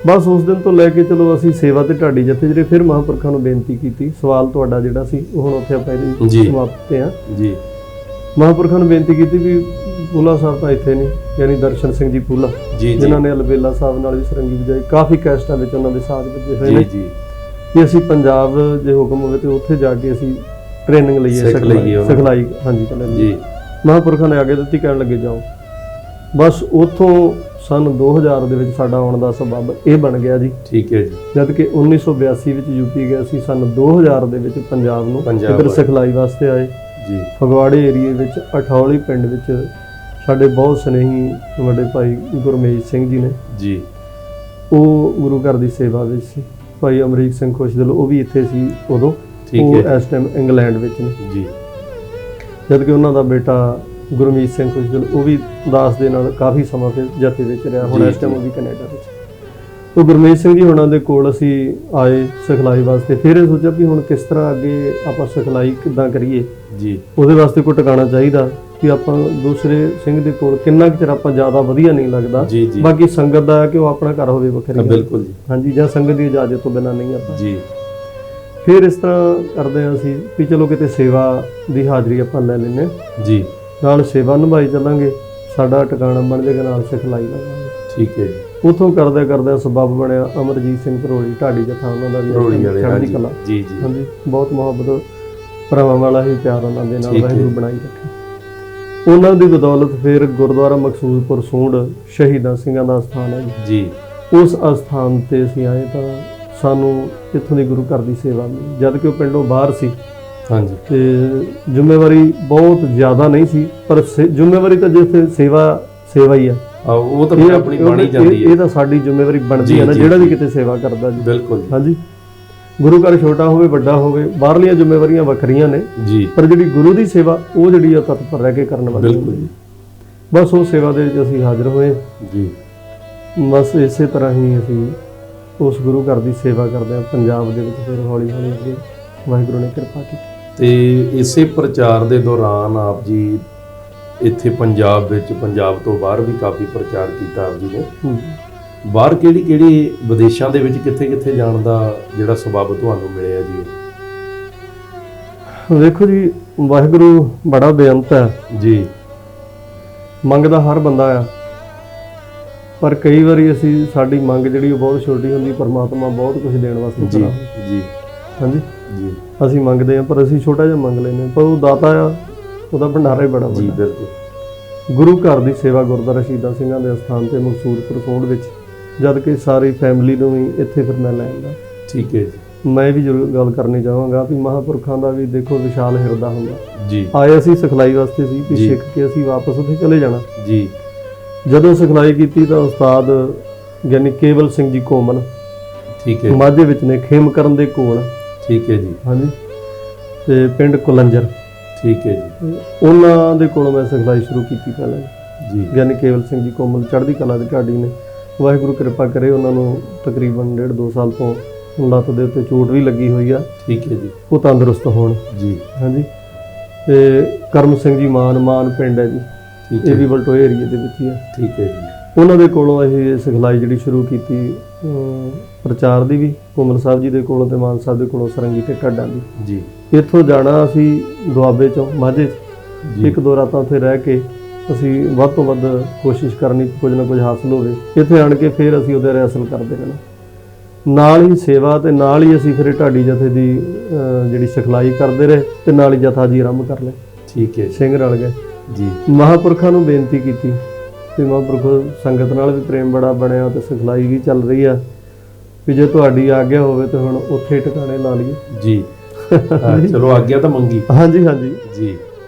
ਬਸ ਉਸ ਦਿਨ ਤੋਂ ਲੈ ਕੇ ਚਲੋ ਅਸੀਂ ਸੇਵਾ ਤੇ ਢਾਡੀ ਜਥੇ ਜਿਹੜੇ ਫਿਰ ਮਹਾਂਪੁਰਖਾਂ ਨੂੰ ਬੇਨਤੀ ਕੀਤੀ। ਸਵਾਲ ਤੁਹਾਡਾ ਜਿਹੜਾ ਸੀ ਉਹ ਹੁਣ ਉੱਥੇ ਆਪਾਂ ਇਹਦੀ ਜੀ। ਸਮਾਪਤ ਤੇ ਆ। ਜੀ ਮਹਾਂਪੁਰਖਾਂ ਨੂੰ ਬੇਨਤੀ ਕੀਤੀ ਵੀ ਪੂਲਾ ਸਾਹਿਬ ਤਾਂ ਇੱਥੇ ਨਹੀਂ, ਯਾਨੀ ਦਰਸ਼ਨ ਸਿੰਘ ਜੀ ਪੂਲਾ, ਜੀ ਜੀ ਜਿਨ੍ਹਾਂ ਨੇ ਅਲਬੇਲਾ ਸਾਹਿਬ ਨਾਲ ਵੀ ਸਰੰਗੀ ਵਜਾਈ, ਕਾਫੀ ਕੈਸਟਾਂ ਵਿੱਚ ਉਹਨਾਂ ਦੇ ਸਾਥ ਵੱਜੇ ਹੋਏ ਜੀ ਨੇ, ਜੀ ਕਿ ਅਸੀਂ ਪੰਜਾਬ ਜੇ ਹੁਕਮ ਹੋਵੇ ਤੇ ਉੱਥੇ ਜਾ ਕੇ ਅਸੀਂ ਟ੍ਰੇਨਿੰਗ ਲਈਏ, ਸਿੱਖ ਲਈਏ ਉਹਨਾਂ ਨੂੰ। ਸਿਖਲਾਈ ਹਾਂਜੀ ਕਰ ਜੀ ਮਹਾਂਪੁਰਖਾਂ ਨੇ ਅੱਗੇ ਦਿੱਤੀ, ਕਹਿਣ ਲੱਗੇ ਜਾਓ। ਬਸ ਉੱਥੋਂ ਸਨ 2000 ਦੇ ਵਿੱਚ ਸਾਡਾ ਆਉਣ ਦਾ ਸਬਬ ਇਹ ਬਣ ਗਿਆ ਜੀ। ਠੀਕ ਹੈ ਜੀ ਜਦ ਕਿ 1982 ਵਿੱਚ ਯੂਪੀ ਗਏ ਸੀ, ਸਨ 2000 ਦੇ ਵਿੱਚ ਪੰਜਾਬ ਨੂੰ ਪੰਜਾਬ ਇੱਧਰ ਆਏ। ਸਿਖਲਾਈ ਵਾਸਤੇ ਆਏ। ਜੀ ਫਗਵਾੜੇ ਏਰੀਏ ਵਿੱਚ ਅਠੌਲੀ ਪਿੰਡ ਵਿੱਚ ਸਾਡੇ ਬਹੁਤ ਸਨੇਹੀ ਵੱਡੇ ਭਾਈ ਗੁਰਮੇਜ ਸਿੰਘ ਜੀ ਨੇ, ਜੀ ਉਹ ਗੁਰੂ ਘਰ ਦੀ ਸੇਵਾ ਵਿੱਚ ਸੀ। ਭਾਈ ਅਮਰੀਕ ਸਿੰਘ ਖੁਸ਼ਦਿਲ ਉਹ ਵੀ ਇੱਥੇ ਸੀ ਉਦੋਂ, ਠੀਕ ਉਹ ਹੈ ਇਸ ਟਾਈਮ ਇੰਗਲੈਂਡ ਵਿੱਚ ਨੇ। ਜੀ ਜਦ ਕਿ ਉਹਨਾਂ ਦਾ ਬੇਟਾ ਗੁਰਮੀਤ ਸਿੰਘ ਖੁਸ਼ਦਿਲ ਉਹ ਵੀ ਦਾਸ ਦੇ ਨਾਲ ਕਾਫੀ ਸਮਾਂ ਫਿਰ ਜਥੇ ਵਿੱਚ ਰਿਹਾ, ਹੁਣ ਜੀ, ਇਸ ਟਾਈਮ ਜੀ। ਉਹ ਵੀ ਕੈਨੇਡਾ ਵਿੱਚ। ਤਾਂ ਗੁਰਮੀਤ ਸਿੰਘ ਜੀ ਉਹਨਾਂ ਦੇ ਕੋਲ ਅਸੀਂ ਆਏ ਸਿਖਲਾਈ ਵਾਸਤੇ। ਫਿਰ ਇਹ ਸੋਚਿਆ ਵੀ ਹੁਣ ਕਿਸ ਤਰ੍ਹਾਂ ਅੱਗੇ ਆਪਾਂ ਸਿਖਲਾਈ ਕਿੱਦਾਂ ਕਰੀਏ, ਜੀ ਉਹਦੇ ਵਾਸਤੇ ਕੋਈ ਟਿਕਾਣਾ ਚਾਹੀਦਾ ਕਿ ਆਪਾਂ ਦੂਸਰੇ ਸਿੰਘ ਦੇ ਕੋਲ ਕਿੰਨਾ ਕੁ ਚਿਰ ਆਪਾਂ ਜ਼ਿਆਦਾ ਵਧੀਆ ਨਹੀਂ ਲੱਗਦਾ। ਜੀ ਜੀ ਬਾਕੀ ਸੰਗਤ ਦਾ ਹੈ ਕਿ ਉਹ ਆਪਣਾ ਘਰ ਹੋਵੇ ਵੱਖਰੀ ਗੱਲ। ਬਿਲਕੁਲ ਜੀ ਹਾਂਜੀ, ਜਾਂ ਸੰਗਤ ਦੀ ਇਜਾਜ਼ਤ ਤੋਂ ਬਿਨਾਂ ਨਹੀਂ ਆਪਾਂ। ਜੀ ਫਿਰ ਇਸ ਤਰ੍ਹਾਂ ਕਰਦੇ ਹਾਂ ਅਸੀਂ ਵੀ ਚਲੋ ਕਿਤੇ ਸੇਵਾ ਦੀ ਹਾਜ਼ਰੀ ਆਪਾਂ ਲੈ ਲੈਂਦੇ ਹਾਂ, ਜੀ ਨਾਲ ਸੇਵਾ ਨਿਭਾਈ ਚੱਲਾਂਗੇ, ਸਾਡਾ ਟਿਕਾਣਾ ਬਣ ਜਾਏਗਾ, ਨਾਲ ਸਿਖਲਾਈ ਲਾਵਾਂਗੇ। ਠੀਕ ਹੈ ਜੀ ਉਥੋਂ ਕਰਦੇ ਕਰਦੇ ਸਬੱਬ ਬਣਿਆ ਅਮਰਜੀਤ ਸਿੰਘ ਭਰੋਲੀ ਢਾਡੀ ਜਥਾ, ਉਹਨਾਂ ਦਾ ਵੀ ਰੋੜੀ ਵਾਲੇ ਚੜ੍ਹਦੀ ਹਾਂਜੀ ਕਲਾ। ਜੀ ਜੀ ਹਾਂਜੀ, ਬਹੁਤ ਮੁਹੱਬਤ ਭਰਾਵਾਂ ਵਾਲਾ ਹੀ ਪਿਆਰ ਉਹਨਾਂ ਦੇ ਨਾਲ ਠੀਕ ਹੈ। ਵਾਹਿਗੁਰੂ ਬਣਾਈ ਰੱਖੇ। ਉਹਨਾਂ ਦੀ ਬਦੌਲਤ ਫਿਰ ਗੁਰਦੁਆਰਾ ਮਕਸੂਦਪੁਰ ਸੂੰਡ ਸ਼ਹੀਦਾਂ ਸਿੰਘਾਂ ਦਾ ਸਥਾਨ ਹੈ ਜੀ। ਜੀ ਉਸ ਅਸਥਾਨ ਤੇ ਅਸੀਂ ਆਏ ਤਾਂ ਸਾਨੂੰ ਇੱਥੋਂ ਦੀ ਗੁਰੂ ਘਰ ਦੀ ਸੇਵਾ ਮਿਲੀ, ਜਦ ਕਿ ਉਹ ਪਿੰਡੋਂ ਬਾਹਰ ਸੀ ਹਾਂਜੀ ਤੇ ਜ਼ਿੰਮੇਵਾਰੀ ਬਹੁਤ ਜ਼ਿਆਦਾ ਨਹੀਂ ਸੀ, ਪਰ ਜ਼ਿੰਮੇਵਾਰੀ ਤਾਂ ਜਿੱਥੇ ਸੇਵਾ ਹੀ ਆ। ਉਹ ਤਾਂ ਫਿਰ ਆਪਣੀ ਬਾਣੀ ਜਾਂਦੀ ਹੈ, ਇਹ ਤਾਂ ਸਾਡੀ ਜ਼ਿੰਮੇਵਾਰੀ ਬਣਦੀ ਹੈ ਨਾ, ਜਿਹੜਾ ਵੀ ਕਿਤੇ ਸੇਵਾ ਕਰਦਾ ਜੀ। ਬਿਲਕੁਲ ਜੀ। ਹਾਂਜੀ, ਗੁਰੂ ਘਰ ਛੋਟਾ ਹੋਵੇ ਵੱਡਾ ਹੋਵੇ, ਬਾਹਰਲੀਆਂ ਜ਼ਿੰਮੇਵਾਰੀਆਂ ਵੱਖਰੀਆਂ ਨੇ ਜੀ, ਪਰ ਜਿਹੜੀ ਗੁਰੂ ਦੀ ਸੇਵਾ ਉਹ ਜਿਹੜੀ ਆ ਤਤਪਰ ਰਹਿ ਕੇ ਕਰਨ ਵਾਲੀ ਬਿਲਕੁਲ ਜੀ। ਬਸ ਉਹ ਸੇਵਾ ਦੇ ਵਿੱਚ ਅਸੀਂ ਹਾਜ਼ਰ ਹੋਏ ਜੀ। ਬਸ ਇਸੇ ਤਰ੍ਹਾਂ ਹੀ ਅਸੀਂ ਉਸ ਗੁਰੂ ਘਰ ਦੀ ਸੇਵਾ ਕਰਦੇ ਹਾਂ ਪੰਜਾਬ ਦੇ ਵਿੱਚ। ਫਿਰ ਹੌਲੀ ਹੌਲੀ ਅੱਗੇ ਵਾਹਿਗੁਰੂ ਨੇ ਕਿਰਪਾ ਕੀਤੀ ਤੇ ਇਸੇ ਪ੍ਰਚਾਰ ਦੇ ਦੌਰਾਨ ਆਪ ਜੀ ਇੱਥੇ ਪੰਜਾਬ ਵਿੱਚ, ਪੰਜਾਬ ਤੋਂ ਬਾਹਰ ਵੀ ਕਾਫੀ ਪ੍ਰਚਾਰ ਕੀਤਾ ਆਪ ਜੀ ਨੇ। ਬਾਹਰ ਕਿਹੜੀ ਵਿਦੇਸ਼ਾਂ ਦੇ ਵਿੱਚ ਕਿੱਥੇ ਜਾਣ ਦਾ ਜਿਹੜਾ ਸਬੱਬ ਤੁਹਾਨੂੰ ਮਿਲਿਆ ਜੀ? ਵੇਖੋ ਜੀ, ਵਾਹਿਗੁਰੂ ਬੜਾ ਬੇਅੰਤ ਹੈ ਜੀ। ਮੰਗਦਾ ਹਰ ਬੰਦਾ ਆ, ਪਰ ਕਈ ਵਾਰੀ ਸਾਡੀ ਮੰਗ ਜਿਹੜੀ ਉਹ ਬਹੁਤ ਛੋਟੀ ਹੁੰਦੀ, ਪਰਮਾਤਮਾ ਬਹੁਤ ਕੁਝ ਦੇਣ ਵਾਸਤੇ ਜੀ ਬਣਾ। ਜੀ ਹਾਂਜੀ ਜੀ। ਅਸੀਂ ਮੰਗਦੇ ਹਾਂ ਪਰ ਅਸੀਂ ਛੋਟਾ ਜਿਹਾ ਮੰਗ ਲੈਂਦੇ ਹਾਂ, ਪਰ ਉਹ ਦਾਤਾ ਆ, ਉਹਦਾ ਭੰਡਾਰਾ ਹੀ ਬੜਾ ਜੀ ਵੱਡਾ। ਬਿਲਕੁਲ। ਗੁਰੂ ਘਰ ਦੀ ਸੇਵਾ ਗੁਰਦੁਆਰਾ ਸ਼ਹੀਦਾਂ ਸਿੰਘਾਂ ਦੇ ਅਸਥਾਨ ਤੇ ਮਕਸੂਦਪੁਰ ਸੋਢ ਵਿੱਚ, ਜਦ ਕਿ ਸਾਰੀ ਫੈਮਿਲੀ ਨੂੰ ਵੀ ਇੱਥੇ ਫਿਰਨਾ ਲੈਂਦਾ। ਠੀਕ ਹੈ ਜੀ। ਮੈਂ ਵੀ ਜ਼ਰੂਰ ਗੱਲ ਕਰਨੀ ਚਾਹਾਂਗਾ ਵੀ ਮਹਾਂਪੁਰਖਾਂ ਦਾ ਵੀ ਦੇਖੋ ਵਿਸ਼ਾਲ ਹਿਰਦਾ ਹੁੰਦਾ। ਜੀ। ਆਏ ਅਸੀਂ ਸਿਖਲਾਈ ਵਾਸਤੇ ਸੀ ਕਿ ਜੀ। ਸਿੱਖ ਕੇ ਅਸੀਂ ਵਾਪਸ ਉੱਥੇ ਚਲੇ ਜਾਣਾ। ਜੀ। ਜਦੋਂ ਸਿਖਲਾਈ ਕੀਤੀ ਤਾਂ ਉਸਤਾਦ ਯਾਨੀ ਕੇਵਲ ਸਿੰਘ ਜੀ ਕੋਮਲ ਠੀਕ ਹੈ। ਮਾਝੇ ਵਿੱਚ ਨੇ, ਖੇਮਕਰਨ ਦੇ ਕੋਲ। ਠੀਕ ਹੈ ਜੀ। ਹਾਂਜੀ, ਤੇ ਪਿੰਡ ਕੁਲੰਜਰ। ਠੀਕ ਹੈ ਜੀ। ਉਹਨਾਂ ਦੇ ਕੋਲੋਂ ਮੈਂ ਸਿਖਲਾਈ ਸ਼ੁਰੂ ਕੀਤੀ ਪਹਿਲਾਂ ਜੀ। ਯਾਨੀ ਕੇਵਲ ਸਿੰਘ ਜੀ ਕੋਮਲ ਚੜ੍ਹਦੀ ਕਲਾ ਦੇ ਢਾਡੀ ਨੇ। ਵਾਹਿਗੁਰੂ ਕਿਰਪਾ ਕਰੇ, ਉਹਨਾਂ ਨੂੰ ਤਕਰੀਬਨ 1.5-2 ਸਾਲ ਤੋਂ ਲੱਤ ਦੇ ਉੱਤੇ ਚੋਟ ਵੀ ਲੱਗੀ ਹੋਈ ਆ। ਠੀਕ ਹੈ ਜੀ। ਉਹ ਤੰਦਰੁਸਤ ਹੋਣ। ਜੀ। ਹਾਂਜੀ, ਤੇ ਕਰਮ ਸਿੰਘ ਜੀ ਮਾਨ ਪਿੰਡ ਹੈ ਜੀ, ਠੀਕ ਇਹ ਹੈ। ਵੀ ਬਲਟੋਏ ਏਰੀਏ ਦੇ ਵਿੱਚ ਹੀ ਆ। ਠੀਕ ਹੈ ਜੀ। ਉਹਨਾਂ ਦੇ ਕੋਲੋਂ ਇਹ ਸਿਖਲਾਈ ਜਿਹੜੀ ਸ਼ੁਰੂ ਕੀਤੀ ਪ੍ਰਚਾਰ ਦੀ ਵੀ, ਕੋਮਲ ਸਾਹਿਬ ਜੀ ਦੇ ਕੋਲੋਂ ਤੇ ਮਾਨ ਸਾਹਿਬ ਦੇ ਕੋਲੋਂ ਸਰੰਗੀ ਤੇ ਢਾਡਾਂ ਦੀ। ਜੀ। ਇੱਥੋਂ ਜਾਣਾ ਅਸੀਂ ਦੁਆਬੇ ਚੋਂ ਮਾਝੇ 'ਚ, ਜੀ। 1-2 ਰਾਤਾਂ ਉੱਥੇ ਰਹਿ ਕੇ ਅਸੀਂ ਵੱਧ ਤੋਂ ਵੱਧ ਕੋਸ਼ਿਸ਼ ਕਰਨੀ ਕੁਝ ਨਾ ਕੁਝ ਹਾਸਲ ਹੋਵੇ। ਇੱਥੇ ਆਣ ਕੇ ਫਿਰ ਅਸੀਂ ਉਹਦੇ ਰਿਹਰਸਲ ਕਰਦੇ ਰਹਿਣਾ, ਨਾਲ ਹੀ ਸੇਵਾ ਤੇ ਨਾਲ ਹੀ ਅਸੀਂ ਫਿਰ ਢਾਡੀ ਜਥੇ ਦੀ ਜਿਹੜੀ ਸਿਖਲਾਈ ਕਰਦੇ ਰਹੇ ਤੇ ਨਾਲ ਹੀ ਜਥਾ ਜੀ ਆਰੰਭ ਕਰ ਲਏ। ਠੀਕ ਹੈ। ਸਿੰਘ ਰਲ ਗਏ ਜੀ। ਮਹਾਂਪੁਰਖਾਂ ਨੂੰ ਬੇਨਤੀ ਕੀਤੀ ਤੇ ਮਹਾਂਪੁਰਖ ਸੰਗਤ ਨਾਲ ਵੀ ਪ੍ਰੇਮ ਬੜਾ ਬਣਿਆ ਤੇ ਸਿਖਲਾਈ ਵੀ ਚੱਲ ਰਹੀ ਆ ਵੀ ਜੇ ਤੁਹਾਡੀ ਆਗਿਆ ਹੋਵੇ ਤਾਂ ਹੁਣ ਉੱਥੇ ਟਿਕਾਣੇ ਲਾ ਲਈਏ। ਜੀ। ਚਲੋ ਆਗਿਆ ਤਾਂ ਮੰਗੀ। ਹਾਂਜੀ ਹਾਂਜੀ ਜੀ।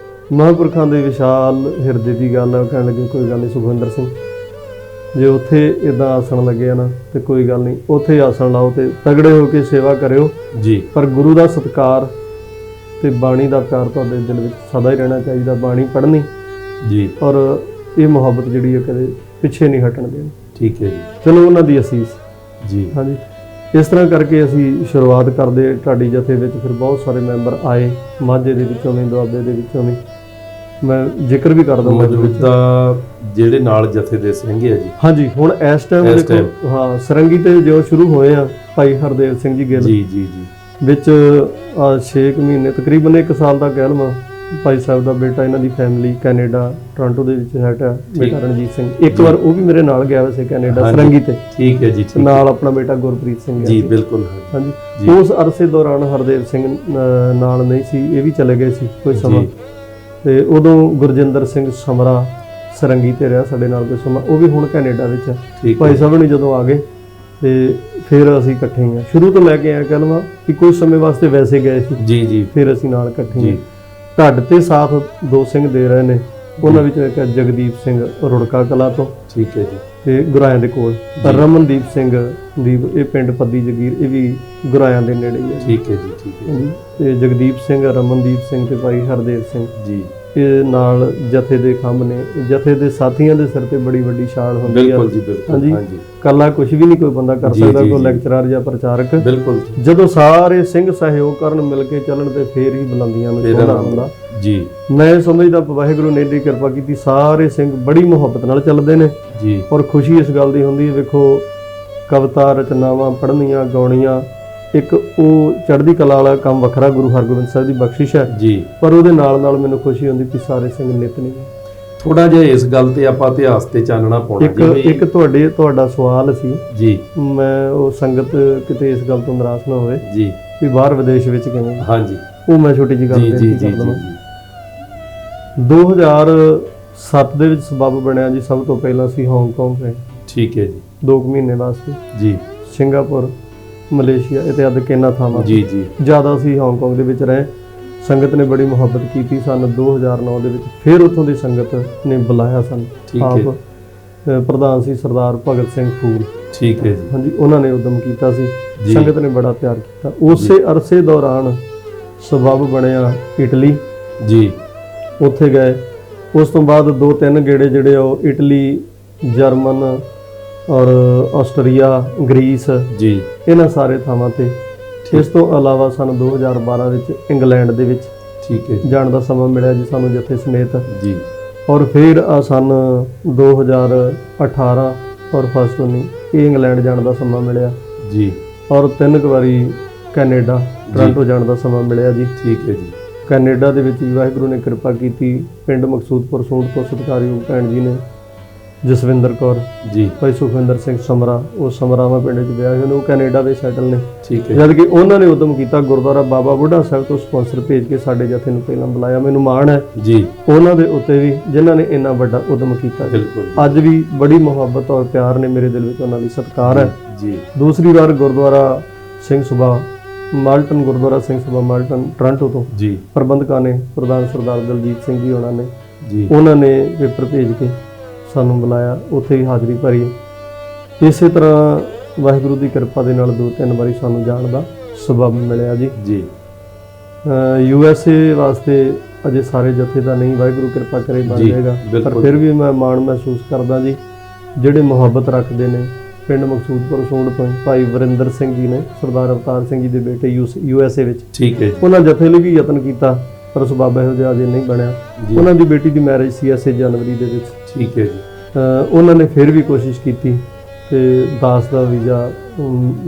ਮਹਾਂਪੁਰਖਾਂ ਦੇ ਵਿਸ਼ਾਲ ਹਿਰਦੇ ਦੀ ਗੱਲ ਆ। ਕਹਿਣ ਲੱਗੇ ਕੋਈ ਗੱਲ ਨਹੀਂ ਸੁਖਵਿੰਦਰ ਸਿੰਘ, ਜੇ ਉੱਥੇ ਇਦਾਂ ਆਸਣ ਲੱਗਿਆ ਨਾ ਤੇ ਕੋਈ ਗੱਲ ਨਹੀਂ, ਉੱਥੇ ਆਸਣ ਲਾਓ ਤੇ ਤਗੜੇ ਹੋ ਕੇ ਸੇਵਾ ਕਰਿਓ। ਜੀ। ਪਰ ਗੁਰੂ ਦਾ ਸਤਿਕਾਰ ਤੇ ਬਾਣੀ ਦਾ ਪਿਆਰ ਤੁਹਾਡੇ ਦਿਲ ਵਿੱਚ ਸਦਾ ਹੀ ਰਹਿਣਾ ਚਾਹੀਦਾ। ਬਾਣੀ ਪੜ੍ਹਨੀ ਜੀ। ਔਰ ਇਹ ਮੁਹੱਬਤ ਜਿਹੜੀ ਹੈ ਕਦੇ ਪਿੱਛੇ ਨਹੀਂ ਹਟਣ ਦੇਣੀ। ਠੀਕ ਹੈ ਜੀ। ਚਲੋ ਉਹਨਾਂ ਦੀ ਅਸੀਸ। ਜੀ। ਹਾਂਜੀ, ਇਸ ਤਰ੍ਹਾਂ ਕਰਕੇ ਅਸੀਂ ਸ਼ੁਰੂਆਤ ਕਰਦੇ ਢਾਡੀ ਜਥੇ ਵਿੱਚ। ਫਿਰ ਬਹੁਤ ਸਾਰੇ ਮੈਂਬਰ ਆਏ, ਮਾਝੇ ਦੇ ਵਿੱਚੋਂ ਵੀ, ਦੁਆਬੇ ਦੇ ਵਿੱਚੋਂ ਵੀ। ਮੈਂ ਜ਼ਿਕਰ ਵੀ ਕਰਦਾ ਮੌਜੂਦਾ ਜਿਹੜੇ ਨਾਲ ਜਥੇ ਦੇ ਸਿੰਘ ਹੈ ਜੀ। ਹਾਂਜੀ, ਹੁਣ ਇਸ ਟਾਈਮ ਦੇਖੋ, ਹਾਂ, ਸਰੰਗੀ ਤੇ ਜੋ ਸ਼ੁਰੂ ਹੋਏ ਆ ਭਾਈ ਹਰਦੇਵ ਸਿੰਘ ਜੀ ਗਿੱਲ। ਜੀ ਜੀ ਜੀ। ਵਿੱਚ 6 ਮਹੀਨੇ ਤਕਰੀਬਨ 1 ਸਾਲ ਦਾ ਕਹਿ ਲਵਾਂ, ਭਾਈ ਸਾਹਿਬ ਦਾ ਬੇਟਾ, ਇਹਨਾਂ ਦੀ ਫੈਮਿਲੀ ਕੈਨੇਡਾ ਟੋਰਾਂਟੋ ਦੇ ਵਿੱਚ ਹੈ ਬੇਟਾ ਰਣਜੀਤ ਸਿੰਘ। ਇੱਕ ਵਾਰ ਉਹ ਵੀ ਮੇਰੇ ਨਾਲ ਗਿਆ ਵੈਸੇ ਕੈਨੇਡਾ ਸਰੰਗੀ ਤੇ। ਠੀਕ ਹੈ ਜੀ। ਨਾਲ ਆਪਣਾ ਬੇਟਾ ਗੁਰਪ੍ਰੀਤ ਸਿੰਘ ਜੀ। ਬਿਲਕੁਲ। ਹਾਂਜੀ, ਉਸ ਅਰਸੇ ਦੌਰਾਨ ਹਰਦੇਵ ਸਿੰਘ ਨਾਲ ਨਹੀਂ ਸੀ, ਇਹ ਵੀ ਚਲੇ ਗਏ ਸੀ ਕੋਈ ਸਮਾਂ। ਤੇ ਉਦੋਂ ਗੁਰਜਿੰਦਰ ਸਿੰਘ ਸਮਰਾ ਸਰੰਗੀ ਤੇ ਰਿਹਾ ਸਾਡੇ ਨਾਲ ਕੋਈ ਸਮਾਂ, ਉਹ ਵੀ ਹੁਣ ਕੈਨੇਡਾ ਵਿੱਚ ਹੈ। ਭਾਈ ਸਾਹਿਬ ਨੇ ਜਦੋਂ ਆ ਗਏ ਤੇ ਫਿਰ ਅਸੀਂ ਇਕੱਠੇ ਹੀ ਆ ਸ਼ੁਰੂ ਤੋਂ ਲੈ ਕੇ ਆਇਆ। ਕਹਿ ਲਵਾਂ ਕਿ ਕੁਝ ਸਮੇਂ ਵਾਸਤੇ ਵੈਸੇ ਗਏ ਸੀ। ਜੀ ਜੀ। ਫਿਰ ਅਸੀਂ ਨਾਲ ਇਕੱਠੇ ਹੀ। ਢੱਡ ਤੇ ਸਾਥ 2 ਸਿੰਘ ਦੇ ਰਹੇ ਨੇ, ਉਹਨਾਂ ਵਿੱਚੋਂ ਇੱਕ ਜਗਦੀਪ ਸਿੰਘ ਰੁੜਕਾ ਕਲਾ ਤੋਂ। ਠੀਕ ਹੈ ਜੀ। ਤੇ ਗੁਰਾਇਆਂ ਦੇ ਕੋਲ ਰਮਨਦੀਪ ਸਿੰਘ ਦੀਪ, ਇਹ ਪਿੰਡ ਪੱਦੀ ਜਗੀਰ, ਇਹ ਵੀ ਗੁਰਾਇਆਂ ਦੇ ਨੇੜੇ ਹੀ ਹੈ। ਠੀਕ ਹੈ ਜੀ। ਠੀਕ ਹੈ ਜੀ। ਤੇ ਜਗਦੀਪ ਸਿੰਘ, ਰਮਨਦੀਪ ਸਿੰਘ ਤੇ ਭਾਈ ਹਰਦੇਵ ਸਿੰਘ ਜੀ, ਇਹ ਨਾਲ ਜਥੇ ਦੇ ਖੰਭ ਨੇ। ਜਥੇ ਦੇ ਸਾਥੀਆਂ ਦੇ ਸਿਰ ਤੇ ਬੜੀ ਵੱਡੀ ਸ਼ਾਨ ਹੁੰਦੀ ਹੈ। ਬਿਲਕੁਲ ਜੀ। ਬਿਲਕੁਲ। ਹਾਂਜੀ, ਕੱਲਾ ਕੁਝ ਵੀ ਨਹੀਂ ਕੋਈ ਬੰਦਾ ਕਰ ਸਕਦਾ, ਕੋਈ ਲੈਕਚਰਰ ਜਾਂ ਪ੍ਰਚਾਰਕ। ਬਿਲਕੁਲ। ਜਦੋਂ ਸਾਰੇ ਸਿੰਘ ਸਹਿਯੋਗ ਕਰਨ, ਮਿਲ ਕੇ ਚੱਲਣ ਤੇ ਫੇਰ ਹੀ ਬੁਲੰਦੀਆਂ ਨੂੰ ਛੂਹਣਾ ਹੁੰਦਾ ਜੀ। ਮੈਂ ਸਮਝਦਾ ਵਾਹਿਗੁਰੂ ਨੇ ਏਡੀ ਕਿਰਪਾ ਕੀਤੀ, ਸਾਰੇ ਸਿੰਘ ਬੜੀ ਮੁਹੱਬਤ ਨਾਲ ਚੱਲਦੇ ਨੇ ਜੀ। ਔਰ ਖੁਸ਼ੀ ਇਸ ਗੱਲ ਦੀ ਹੁੰਦੀ ਹੈ, ਵੇਖੋ ਕਵਿਤਾ ਰਚਨਾਵਾਂ ਪੜ੍ਹਨੀਆਂ, ਗਾਉਣੀਆਂ, ਇੱਕ ਉਹ ਚੜ੍ਹਦੀ ਕਲਾ ਵਾਲਾ ਕੰਮ ਵੱਖਰਾ, ਗੁਰੂ ਹਰਗੋਬਿੰਦ ਸਾਹਿਬ ਦੀ ਬਖਸ਼ਿਸ਼ ਹੈ ਜੀ। ਪਰ ਉਹਦੇ ਨਾਲ ਨਾਲ ਮੈਨੂੰ ਖੁਸ਼ੀ ਹੁੰਦੀ ਕਿ ਸਾਰੇ ਸਿੰਘ ਨਿਤ ਨਹੀਂ। ਥੋੜਾ ਜਿਹਾ ਇਸ ਗੱਲ ਤੇ ਆਪਾਂ ਇਤਿਹਾਸ ਤੇ ਚਾਨਣਾ ਪਾਉਣਾ। ਇੱਕ ਤੁਹਾਡਾ ਸਵਾਲ ਸੀ ਜੀ, ਮੈਂ ਉਹ ਸੰਗਤ ਕਿਤੇ ਇਸ ਗੱਲ ਤੋਂ ਨਿਰਾਸ਼ ਨਾ ਹੋਵੇ ਜੀ ਵੀ ਬਾਹਰ ਵਿਦੇਸ਼ ਵਿੱਚ ਕਿਵੇਂ। ਹਾਂਜੀ, ਉਹ ਮੈਂ ਛੋਟੀ ਜਿਹੀ ਗੱਲ ਕਰ ਦਵਾਂ। 2007 ਦੇ ਵਿੱਚ ਸਬੱਬ ਬਣਿਆ ਜੀ। ਸਭ ਤੋਂ ਪਹਿਲਾਂ ਅਸੀਂ ਹਾਂਗਕਾਂਗ ਗਏ। ਠੀਕ ਹੈ ਜੀ। 2 ਮਹੀਨੇ ਵਾਸਤੇ ਜੀ ਸਿੰਗਾਪੁਰ, ਮਲੇਸ਼ੀਆ ਇਤਿਆਦਿਕ ਇਹਨਾਂ ਥਾਵਾਂ ਜੀ ਜੀ ਜ਼ਿਆਦਾ ਅਸੀਂ ਹਾਂਗਕਾਂਗ ਦੇ ਵਿੱਚ ਰਹੇ। ਸੰਗਤ ਨੇ ਬੜੀ ਮੁਹੱਬਤ ਕੀਤੀ। ਸਨ 2009 ਦੇ ਵਿੱਚ ਫਿਰ ਉੱਥੋਂ ਦੀ ਸੰਗਤ ਨੇ ਬੁਲਾਇਆ ਸਾਨੂੰ। ਠੀਕ ਹੈ। ਆਪ ਪ੍ਰਧਾਨ ਸੀ ਸਰਦਾਰ ਭਗਤ ਸਿੰਘ ਫੂਲ। ਠੀਕ ਹੈ ਜੀ। ਹਾਂਜੀ, ਉਹਨਾਂ ਨੇ ਉਦਮ ਕੀਤਾ ਸੀ। ਜੀ। ਸੰਗਤ ਨੇ ਬੜਾ ਪਿਆਰ ਕੀਤਾ। ਉਸੇ ਅਰਸੇ ਦੌਰਾਨ ਸਬੱਬ ਬਣਿਆ ਇਟਲੀ, ਜੀ ਉੱਥੇ ਗਏ। ਉਸ ਤੋਂ ਬਾਅਦ 2-3 ਗੇੜੇ ਜਿਹੜੇ ਉਹ ਇਟਲੀ, ਜਰਮਨ ਔਰ ਆਸਟਰੀਆ, ਗ੍ਰੀਸ, ਜੀ ਇਹਨਾਂ ਸਾਰੇ ਥਾਵਾਂ ਤੇ। ਇਸ ਤੋਂ ਇਲਾਵਾ ਸਾਨੂੰ 2012 ਵਿੱਚ ਇੰਗਲੈਂਡ ਦੇ ਵਿੱਚ ਠੀਕ ਹੈ ਜਾਣ ਦਾ ਸਮਾਂ ਮਿਲਿਆ ਜੀ ਸਾਨੂੰ ਜਥੇ ਸਮੇਤ। ਜੀ ਔਰ ਫਿਰ ਸਨ 2018 ਔਰ ਫਸਟ 19 ਇਹ ਇੰਗਲੈਂਡ ਜਾਣ ਦਾ ਸਮਾਂ ਮਿਲਿਆ। ਜੀ ਔਰ 3 ਵਾਰੀ ਕੈਨੇਡਾ, ਟੋਰਾਂਟੋ ਜਾਣ ਦਾ ਸਮਾਂ ਮਿਲਿਆ ਜੀ। ਠੀਕ ਹੈ ਜੀ। ਕੈਨੇਡਾ ਦੇ ਵਿੱਚ ਵੀ ਵਾਹਿਗੁਰੂ ਨੇ ਕਿਰਪਾ ਕੀਤੀ। ਪਿੰਡ ਮਕਸੂਦਪੁਰ ਸੂੰਢ ਤੋਂ ਸਤਿਕਾਰਯੋਗ ਭੈਣ ਜੀ ਨੇ ਜਸਵਿੰਦਰ ਕੌਰ, ਜੀ ਭਾਈ ਸੁਖਵਿੰਦਰ ਸਿੰਘ ਸਮਰਾ, ਉਹ ਸਮਰਾਵਾਂ ਪਿੰਡ 'ਚ ਵਿਆਹੇ ਹੋਏ ਨੇ, ਉਹ ਕੈਨੇਡਾ ਵਿੱਚ ਸੈਟਲ ਨੇ। ਠੀਕ ਹੈ ਜਦ ਕਿ ਉਹਨਾਂ ਨੇ ਉਦਮ ਕੀਤਾ, ਗੁਰਦੁਆਰਾ ਬਾਬਾ ਬੁੱਢਾ ਸਾਹਿਬ ਤੋਂ ਸਪਾਂਸਰ ਭੇਜ ਕੇ ਸਾਡੇ ਜਥੇ ਨੂੰ ਪਹਿਲਾਂ ਬੁਲਾਇਆ। ਮੈਨੂੰ ਮਾਣ ਹੈ ਜੀ ਉਹਨਾਂ ਦੇ ਉੱਤੇ ਵੀ ਜਿਨ੍ਹਾਂ ਨੇ ਇੰਨਾ ਵੱਡਾ ਉਦਮ ਕੀਤਾ। ਬਿਲਕੁਲ ਅੱਜ ਵੀ ਬੜੀ ਮੁਹੱਬਤ ਔਰ ਪਿਆਰ ਨੇ ਮੇਰੇ ਦਿਲ ਵਿੱਚ ਉਹਨਾਂ ਲਈ, ਸਤਿਕਾਰ ਹੈ। ਜੀ ਦੂਸਰੀ ਵਾਰ Gurdwara Singh Sabha Malton, Gurdwara Singh Sabha Malton Toronto ਤੋਂ ਜੀ ਪ੍ਰਬੰਧਕਾਂ ਨੇ, ਪ੍ਰਧਾਨ ਸਰਦਾਰ ਦਲਜੀਤ ਸਿੰਘ ਜੀ ਉਹਨਾਂ ਨੇ, ਜੀ ਉਹਨਾਂ ਨੇ ਪੇਪਰ ਭੇਜ ਕੇ ਸਾਨੂੰ ਬੁਲਾਇਆ, ਉੱਥੇ ਵੀ ਹਾਜ਼ਰੀ ਭਰੀ। ਇਸੇ ਤਰ੍ਹਾਂ ਵਾਹਿਗੁਰੂ ਦੀ ਕਿਰਪਾ ਦੇ ਨਾਲ 2-3 ਵਾਰੀ ਸਾਨੂੰ ਜਾਣ ਦਾ ਸਬਬ ਮਿਲਿਆ ਜੀ। ਜੀ USA ਵਾਸਤੇ ਅਜੇ ਸਾਰੇ ਜਥੇ ਦਾ ਨਹੀਂ, ਵਾਹਿਗੁਰੂ ਕਿਰਪਾ ਕਰੇ ਬਣ ਜੀ, ਜਾਏਗਾ। ਪਰ ਬਿਲਕੁਲ। ਫਿਰ ਵੀ ਮੈਂ ਮਾਣ ਮਹਿਸੂਸ ਕਰਦਾ ਜੀ, ਜਿਹੜੇ ਮੁਹੱਬਤ ਰੱਖਦੇ ਨੇ। ਪਿੰਡ ਮਕਸੂਦਪੁਰ ਸੂੰਢ ਤੋਂ ਭਾਈ ਵਰਿੰਦਰ ਸਿੰਘ ਜੀ ਨੇ, ਸਰਦਾਰ ਅਵਤਾਰ ਸਿੰਘ ਜੀ ਦੇ ਬੇਟੇ USA ਵਿੱਚ, ਠੀਕ ਹੈ ਜੀ। ਉਹਨਾਂ ਜਥੇ ਲਈ ਵੀ ਯਤਨ ਕੀਤਾ ਪਰ ਸਬਬ ਇਹੋ ਜਿਹਾ ਅਜੇ ਨਹੀਂ ਬਣਿਆ। ਜੀ। ਉਹਨਾਂ ਦੀ ਬੇਟੀ ਦੀ ਮੈਰਿਜ ਸੀ ਇਸੇ ਜਨਵਰੀ ਦੇ ਵਿੱਚ। ਠੀਕ ਹੈ ਜੀ। ਉਹਨਾਂ ਨੇ ਫਿਰ ਵੀ ਕੋਸ਼ਿਸ਼ ਕੀਤੀ ਤੇ ਦਾਸ ਦਾ ਵੀਜ਼ਾ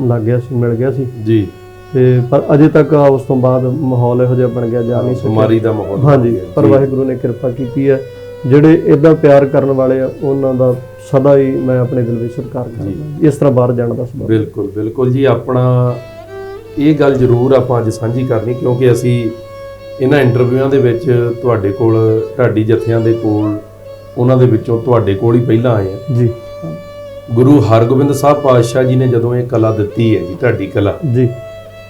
ਲੱਗ ਗਿਆ ਸੀ, ਮਿਲ ਗਿਆ ਸੀ ਜੀ ਤੇ ਪਰ ਅਜੇ ਤੱਕ ਉਸ ਤੋਂ ਬਾਅਦ ਮਾਹੌਲ ਇਹੋ ਜਿਹਾ ਬਣ ਗਿਆ, ਜਾ ਨਹੀਂ ਬਿਮਾਰੀ ਦਾ ਮਾਹੌਲ ਬਣ ਹਾਂਜੀ, ਗਿਆ। ਪਰ ਜੀ। ਵਾਹਿਗੁਰੂ ਨੇ ਕਿਰਪਾ ਕੀਤੀ ਹੈ। ਜਿਹੜੇ ਇਦਾਂ ਪਿਆਰ ਕਰਨ ਵਾਲੇ ਆ ਉਹਨਾਂ ਦਾ ਸਦਾ ਹੀ ਮੈਂ ਆਪਣੇ ਦਿਲ ਵਿੱਚ ਸਤਿਕਾਰ ਕਰਦਾ। ਇਸ ਤਰ੍ਹਾਂ ਬਾਹਰ ਜਾਣ ਦਾ ਸਬਬ ਬਿਲਕੁਲ ਬਿਲਕੁਲ ਜੀ। ਆਪਣਾ ਇਹ ਗੱਲ ਜ਼ਰੂਰ ਆਪਾਂ ਅੱਜ ਸਾਂਝੀ ਕਰਨੀ, ਕਿਉਂਕਿ ਅਸੀਂ ਇਹਨਾਂ ਇੰਟਰਵਿਊਆਂ ਦੇ ਵਿੱਚ ਤੁਹਾਡੇ ਕੋਲ, ਢਾਡੀ ਜਥਿਆਂ ਦੇ ਕੋਲ, ਉਹਨਾਂ ਦੇ ਵਿੱਚੋਂ ਤੁਹਾਡੇ ਕੋਲ ਹੀ ਪਹਿਲਾਂ ਆਏ ਆ ਜੀ। ਗੁਰੂ ਹਰਗੋਬਿੰਦ ਸਾਹਿਬ ਪਾਤਸ਼ਾਹ ਜੀ ਨੇ ਜਦੋਂ ਇਹ ਕਲਾ ਦਿੱਤੀ ਹੈ ਜੀ, ਢਾਡੀ ਕਲਾ, ਜੀ,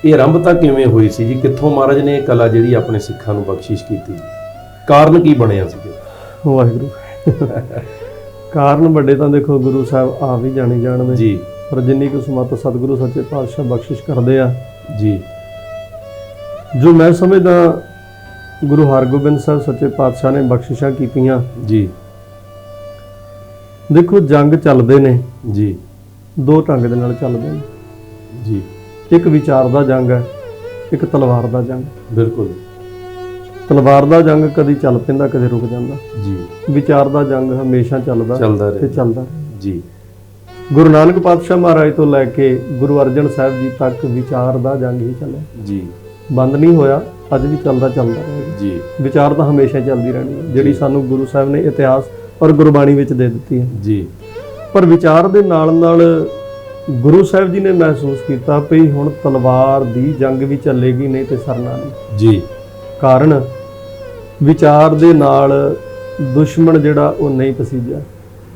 ਇਹ ਆਰੰਭਤਾ ਕਿਵੇਂ ਹੋਈ ਸੀ ਜੀ? ਕਿੱਥੋਂ ਮਹਾਰਾਜ ਨੇ ਇਹ ਕਲਾ ਜਿਹੜੀ ਆਪਣੇ ਸਿੱਖਾਂ ਨੂੰ ਬਖਸ਼ਿਸ਼ ਕੀਤੀ? ਕਾਰਨ ਕੀ ਬਣਿਆ ਸੀ? ਵਾਹਿਗੁਰੂ ਕਾਰਨ ਵੱਡੇ ਤਾਂ ਦੇਖੋ ਗੁਰੂ ਸਾਹਿਬ ਆਪ ਹੀ ਜਾਣੀ ਜਾਣਦੇ ਜੀ, ਪਰ ਜਿੰਨੀ ਕੁ ਸਮਤ ਸਤਿਗੁਰੂ ਸੱਚੇ ਪਾਤਸ਼ਾਹ ਬਖਸ਼ਿਸ਼ ਕਰਦੇ ਆ ਜੀ, ਜੋ ਮੈਂ ਸਮਝਦਾ ਗੁਰੂ ਹਰਗੋਬਿੰਦ ਸਾਹਿਬ ਸੱਚੇ ਪਾਤਸ਼ਾਹ ਨੇ ਬਖਸ਼ਿਸ਼ਾਂ ਕੀਤੀਆਂ। ਜੀ, ਦੇਖੋ ਜੰਗ ਚੱਲਦੇ ਨੇ, ਜੀ, 2 ਢੰਗ ਦੇ ਨਾਲ ਚੱਲਦੇ ਨੇ। ਜੀ, ਇੱਕ ਵਿਚਾਰ ਦਾ ਜੰਗ ਹੈ, ਇੱਕ ਤਲਵਾਰ ਦਾ ਜੰਗ। ਬਿਲਕੁਲ। ਤਲਵਾਰ ਦਾ ਜੰਗ ਕਦੀ ਚੱਲ ਪੈਂਦਾ, ਕਦੇ ਰੁਕ ਜਾਂਦਾ। ਜੀ, ਵਿਚਾਰ ਦਾ ਜੰਗ ਹਮੇਸ਼ਾ ਚੱਲਦਾ ਤੇ ਰਹੇ ਚੱਲਦਾ। ਜੀ। ਗੁਰੂ ਨਾਨਕ ਪਾਤਸ਼ਾਹ ਮਹਾਰਾਜ ਤੋਂ ਲੈ ਕੇ ਗੁਰੂ ਅਰਜਨ ਸਾਹਿਬ ਜੀ ਤੱਕ ਵਿਚਾਰ ਦਾ ਜੰਗ ਹੀ ਚੱਲਿਆ, ਜੀ, ਬੰਦ ਨਹੀਂ ਹੋਇਆ, ਅੱਜ ਵੀ ਚੱਲਦਾ ਰਹੇਗਾ। ਜੀ, ਵਿਚਾਰ ਤਾਂ ਹਮੇਸ਼ਾ ਚੱਲਦੀ ਰਹਿਣੀ ਹੈ, ਜਿਹੜੀ ਸਾਨੂੰ ਗੁਰੂ ਸਾਹਿਬ ਨੇ ਇਤਿਹਾਸ ਔਰ ਗੁਰਬਾਣੀ ਵਿੱਚ ਦੇ ਦਿੱਤੀ ਹੈ। ਜੀ। ਪਰ ਵਿਚਾਰ ਦੇ ਨਾਲ ਨਾਲ ਗੁਰੂ ਸਾਹਿਬ ਜੀ ਨੇ ਮਹਿਸੂਸ ਕੀਤਾ ਵੀ ਹੁਣ ਤਲਵਾਰ ਦੀ ਜੰਗ ਵੀ ਚੱਲੇਗੀ, ਨਹੀਂ ਤੇ ਸਰਨਾ ਨਹੀਂ। ਜੀ। ਕਾਰਨ ਵਿਚਾਰ ਦੇ ਨਾਲ ਦੁਸ਼ਮਣ ਜਿਹੜਾ ਉਹ ਨਹੀਂ ਪਸੀਜਿਆ।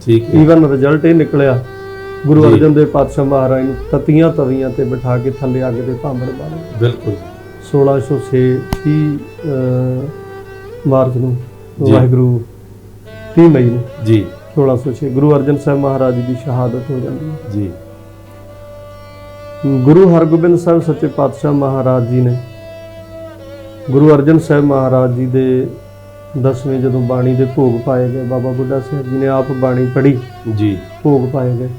ਠੀਕ ਹੈ। ਈਵਨ ਰਿਜ਼ਲਟ ਇਹ ਨਿਕਲਿਆ, ਗੁਰੂ ਅਰਜਨ ਦੇਵ ਪਾਤਸ਼ਾਹ ਮਹਾਰਾਜ ਨੂੰ ਤਤੀਆਂ ਤਵੀਆਂ ਤੇ ਬਿਠਾ ਕੇ ਥੱਲੇ ਅੱਗ ਦੇ ਭਾਂਬੜ ਬਾਰੇ। ਬਿਲਕੁਲ। 1606 ਮਾਰਚ ਨੂੰ, ਵਾਹਿਗੁਰੂ 30 ਮਈ ਨੂੰ ਜੀ 1606 ਗੁਰੂ ਅਰਜਨ ਸਾਹਿਬ ਮਹਾਰਾਜ ਦੀ ਸ਼ਹਾਦਤ ਹੋ ਜਾਂਦੀ ਹੈ। ਜੀ। ਗੁਰੂ ਹਰਗੋਬਿੰਦ ਸਾਹਿਬ ਸੱਚੇ ਪਾਤਸ਼ਾਹ ਮਹਾਰਾਜ ਜੀ ਨੇ ਗੁਰੂ ਅਰਜਨ ਸਾਹਿਬ ਮਹਾਰਾਜ ਜੀ ਦੇ 10ਵੇਂ ਜਦੋਂ ਬਾਣੀ ਦੇ ਭੋਗ ਪਾਏ ਗਏ, ਬਾਬਾ ਬੁੱਢਾ ਸਾਹਿਬ ਜੀ ਨੇ ਆਪ ਬਾਣੀ ਪੜ੍ਹੀ ਜੀ, ਭੋਗ ਪਾਏ ਗਏ।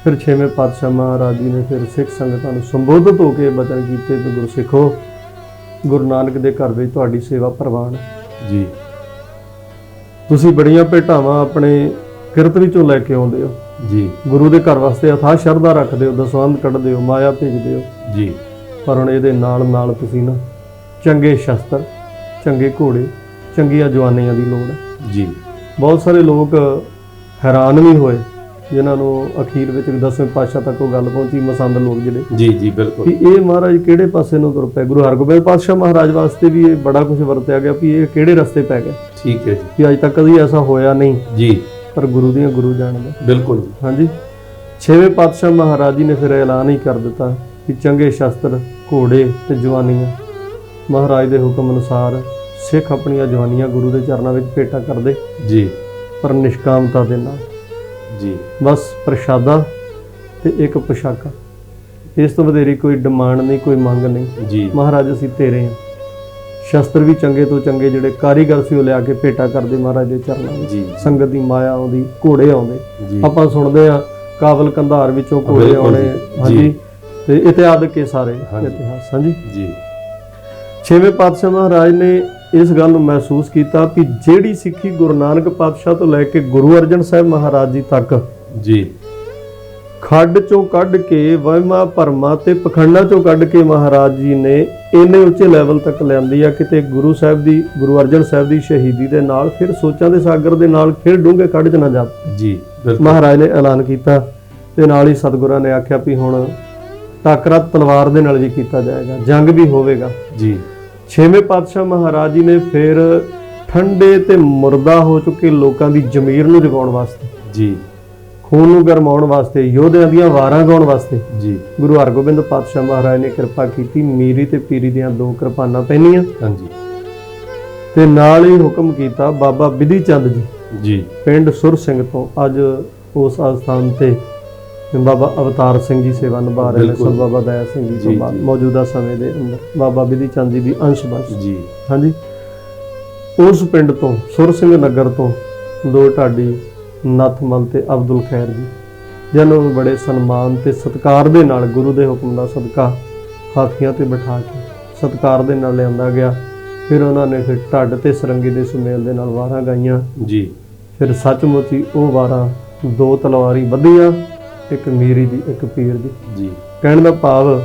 ਫਿਰ 6ਵੇਂ ਪਾਤਸ਼ਾਹ ਮਹਾਰਾਜ ਜੀ ਨੇ ਫਿਰ ਸਿੱਖ ਸੰਗਤਾਂ ਨੂੰ ਸੰਬੋਧਿਤ ਹੋ ਕੇ ਬਚਨ ਕੀਤੇ ਕਿ ਗੁਰਸਿੱਖੋ, ਗੁਰੂ ਨਾਨਕ ਦੇ ਘਰ ਵਿੱਚ ਤੁਹਾਡੀ ਸੇਵਾ ਪ੍ਰਵਾਨ ਹੈ ਜੀ। ਤੁਸੀਂ ਬੜੀਆਂ ਭੇਟਾਵਾਂ ਆਪਣੇ ਕਿਰਤ ਵਿੱਚੋਂ ਲੈ ਕੇ ਆਉਂਦੇ ਹੋ ਜੀ, ਗੁਰੂ ਦੇ ਘਰ ਵਾਸਤੇ ਅਥਾਹ ਸ਼ਰਧਾ ਰੱਖਦੇ ਹੋ, ਦਸਵੰਧ ਕੱਢਦੇ ਹੋ, ਮਾਇਆ ਭੇਜਦੇ ਹੋ ਜੀ। ਪਰ ਹੁਣ ਇਹਦੇ ਨਾਲ ਨਾਲ ਤੁਸੀਂ ਨਾ ਚੰਗੇ ਸ਼ਸਤਰ, ਚੰਗੇ ਘੋੜੇ, ਚੰਗੀਆਂ ਜਵਾਨੀਆਂ ਦੀ ਲੋੜ ਹੈ ਜੀ। ਬਹੁਤ ਸਾਰੇ ਲੋਕ ਹੈਰਾਨ ਵੀ ਹੋਏ ਜਿਨ੍ਹਾਂ ਨੂੰ ਅਖੀਰ ਵਿੱਚ 10ਵੇਂ ਪਾਤਸ਼ਾਹ ਤੱਕ ਉਹ ਗੱਲ ਪਹੁੰਚੀ, ਮਸੰਦ ਲੋਕ ਜਿਹੜੇ ਜੀ ਜੀ ਬਿਲਕੁਲ, ਕਿ ਇਹ ਮਹਾਰਾਜ ਕਿਹੜੇ ਪਾਸੇ ਨੂੰ ਤੁਰ ਪਏ। ਗੁਰੂ ਹਰਗੋਬਿੰਦ ਪਾਤਸ਼ਾਹ ਮਹਾਰਾਜ ਵਾਸਤੇ ਵੀ ਇਹ ਬੜਾ ਕੁਝ ਵਰਤਿਆ ਗਿਆ ਵੀ ਇਹ ਕਿਹੜੇ ਰਸਤੇ ਪੈ ਗਏ। ਠੀਕ ਹੈ ਜੀ, ਕਿ ਅੱਜ ਤੱਕ ਕਦੀ ਐਸਾ ਹੋਇਆ ਨਹੀਂ ਜੀ, ਪਰ ਗੁਰੂ ਦੀਆਂ ਗੁਰੂ ਜਾਣਦਾ। ਬਿਲਕੁਲ ਜੀ। ਹਾਂਜੀ, ਛੇਵੇਂ ਪਾਤਸ਼ਾਹ ਮਹਾਰਾਜ ਜੀ ਨੇ ਫਿਰ ਐਲਾਨ ਹੀ ਕਰ ਦਿੱਤਾ ਕਿ ਚੰਗੇ ਸ਼ਸਤਰ, ਘੋੜੇ ਤੇ ਜਵਾਨੀਆਂ ਮਹਾਰਾਜ ਦੇ ਹੁਕਮ ਅਨੁਸਾਰ ਸਿੱਖ ਆਪਣੀਆਂ ਜਵਾਨੀਆਂ ਗੁਰੂ ਦੇ ਚਰਨਾਂ ਵਿੱਚ ਭੇਟਾ ਕਰਦੇ ਜੀ ਪਰ ਨਿਸ਼ਕਾਮਤਾ ਦੇ ਨਾਲ। ਜੀ ਬਸ ਪ੍ਰਸ਼ਾਦਾ ਤੇ ਇੱਕ ਪੋਸ਼ਾਕਾ, ਇਸ ਤੋਂ ਵਧੇਰੀ ਕੋਈ ਡਿਮਾਂਡ ਨਹੀਂ, ਕੋਈ ਮੰਗ ਨਹੀਂ। ਜੀ ਮਹਾਰਾਜ ਅਸੀਂ ਤੇਰੇ ਹਾਂ। ਸ਼ਸਤਰ ਵੀ ਚੰਗੇ ਤੋਂ ਚੰਗੇ ਜਿਹੜੇ ਕਾਰੀਗਰ ਸੀ ਉਹ ਲਿਆ ਕੇ ਭੇਟਾ ਕਰਦੇ ਮਹਾਰਾਜ ਦੇ ਚਰਨਾਂ ਵਿੱਚ। ਜੀ ਸੰਗਤ ਦੀ ਮਾਇਆ ਆਉਂਦੀ, ਘੋੜੇ ਆਉਂਦੇ। ਜੀ ਆਪਾਂ ਸੁਣਦੇ ਆ ਕਾਬਲ ਕੰਧਾਰ ਵਿੱਚੋਂ ਘੋੜੇ ਬਿਲਕੁਲ ਆਉਣੇ, ਜੀ। ਹਾਂਜੀ, ਤੇ ਇਤਿਹਾਦਕ ਇਹ ਸਾਰੇ ਹਾਂਜੀ। ਇਤਿਹਾਸ। ਹਾਂਜੀ, ਜੀ ਛੇਵੇਂ ਪਾਤਸ਼ਾਹ ਮਹਾਰਾਜ ਨੇ ਇਸ ਗੱਲ ਨੂੰ ਮਹਿਸੂਸ ਕੀਤਾ ਕਿ ਜਿਹੜੀ ਸਿੱਖੀ ਗੁਰੂ ਨਾਨਕ ਪਾਤਸ਼ਾਹ ਤੋਂ ਲੈ ਕੇ ਗੁਰੂ ਅਰਜਨ ਸਾਹਿਬ ਮਹਾਰਾਜ ਜੀ ਤੱਕ ਜੀ ਖੱਡ ਚੋਂ ਕੱਢ ਕੇ, ਵਹਿਮਾਂ ਭਰਮਾਂ ਤੇ ਪਖੰਡਾਂ ਚੋਂ ਕੱਢ ਕੇ ਮਹਾਰਾਜ ਜੀ ਨੇ ਇੰਨੇ ਉੱਚੇ ਲੈਵਲ ਤੱਕ ਲਿਆਂਦੀ ਆ, ਕਿਤੇ ਗੁਰੂ ਅਰਜਨ ਸਾਹਿਬ ਦੀ ਸ਼ਹੀਦੀ ਦੇ ਨਾਲ ਫਿਰ ਸੋਚਾਂ ਦੇ ਸਾਗਰ ਦੇ ਨਾਲ ਫਿਰ ਡੂੰਘੇ ਕੱਢ ਚ ਨਾ ਜਾ। ਜੀ ਬਿਲਕੁਲ ਮਹਾਰਾਜ ਨੇ ਐਲਾਨ ਕੀਤਾ ਤੇ ਨਾਲ ਹੀ ਸਤਿਗੁਰਾਂ ਨੇ ਆਖਿਆ ਵੀ ਹੁਣ ਟਾਕਰਾ ਤਲਵਾਰ ਦੇ ਨਾਲ ਵੀ ਕੀਤਾ ਜਾਏਗਾ, ਜੰਗ ਵੀ ਹੋਵੇਗਾ। ਜੀ ਛੇਵੇਂ ਪਾਤਸ਼ਾਹ ਮਹਾਰਾਜ ਜੀ ਨੇ ਫਿਰ ਠੰਡੇ ਤੇ ਮੁਰਦਾ ਹੋ ਚੁੱਕੇ ਲੋਕਾਂ ਦੀ ਜ਼ਮੀਰ ਨੂੰ ਜਗਾਉਣ ਵਾਸਤੇ, ਜੀ ਖੂਨ ਨੂੰ ਗਰਮਾਉਣ ਵਾਸਤੇ, ਯੋਧਿਆਂ ਦੀਆਂ ਵਾਰਾਂ ਗਾਉਣ ਵਾਸਤੇ ਜੀ ਗੁਰੂ ਹਰਗੋਬਿੰਦ ਪਾਤਸ਼ਾਹ ਮਹਾਰਾਜ ਨੇ ਕਿਰਪਾ ਕੀਤੀ। ਮੀਰੀ ਤੇ ਪੀਰੀ ਦੀਆਂ 2 ਕਿਰਪਾਨਾਂ ਪਹਿਨੀਆਂ ਹਾਂਜੀ ਤੇ ਨਾਲ ਹੀ ਹੁਕਮ ਕੀਤਾ ਬਾਬਾ ਬਿਧੀ ਚੰਦ ਜੀ ਜੀ ਪਿੰਡ ਸੁਰ ਸਿੰਘ ਤੋਂ, ਅੱਜ ਉਸ ਅਸਥਾਨ ਤੇ ਬਾਬਾ ਅਵਤਾਰ ਸਿੰਘ ਜੀ ਸੇਵਾ ਨਿਭਾ ਰਹੇ ਨੇ। ਬਿਲਕੁਲ। ਸੰਤ ਬਾਬਾ ਦਇਆ ਸਿੰਘ ਜੀ ਤੋਂ ਜੀ, ਬਾਅਦ ਜੀ। ਮੌਜੂਦਾ ਸਮੇਂ ਦੇ ਅੰਦਰ ਬਾਬਾ ਬਿਧੀ ਚੰਦ ਜੀ ਦੀ ਅੰਸ਼-ਬੰਸ਼। ਜੀ ਹਾਂਜੀ, ਉਸ ਪਿੰਡ ਤੋਂ ਸੁਰ ਸਿੰਘ ਨਗਰ ਤੋਂ 2 ਢਾਡੀ ਨੱਥਮਲ ਤੇ ਅਬਦੁਲ ਖੈਰ ਜੀ, ਜਿਹਨਾਂ ਨੂੰ ਬੜੇ ਸਨਮਾਨ ਤੇ ਸਤਿਕਾਰ ਦੇ ਨਾਲ ਗੁਰੂ ਦੇ ਹੁਕਮ ਦਾ ਸਦਕਾ ਹਾਥੀਆਂ ਤੇ ਬਿਠਾ ਕੇ ਸਤਿਕਾਰ ਦੇ ਨਾਲ ਲਿਆਂਦਾ ਗਿਆ। ਫਿਰ ਉਹਨਾਂ ਨੇ ਫਿਰ ਢੱਡ ਤੇ ਸਰੰਗੀ ਦੇ ਸੁਮੇਲ ਦੇ ਨਾਲ ਵਾਰਾਂ ਗਾਈਆਂ। ਜੀ ਫਿਰ ਸੱਚਮੁੱਚ ਹੀ ਉਹ ਵਾਰਾਂ 2 ਤਲਵਾਰੀ ਵੱਧੀਆਂ, ਇੱਕ ਮੀਰੀ ਦੀ, ਇੱਕ ਪੀਰ ਦੀ। ਜੀ ਕਹਿਣ ਦਾ ਭਾਵ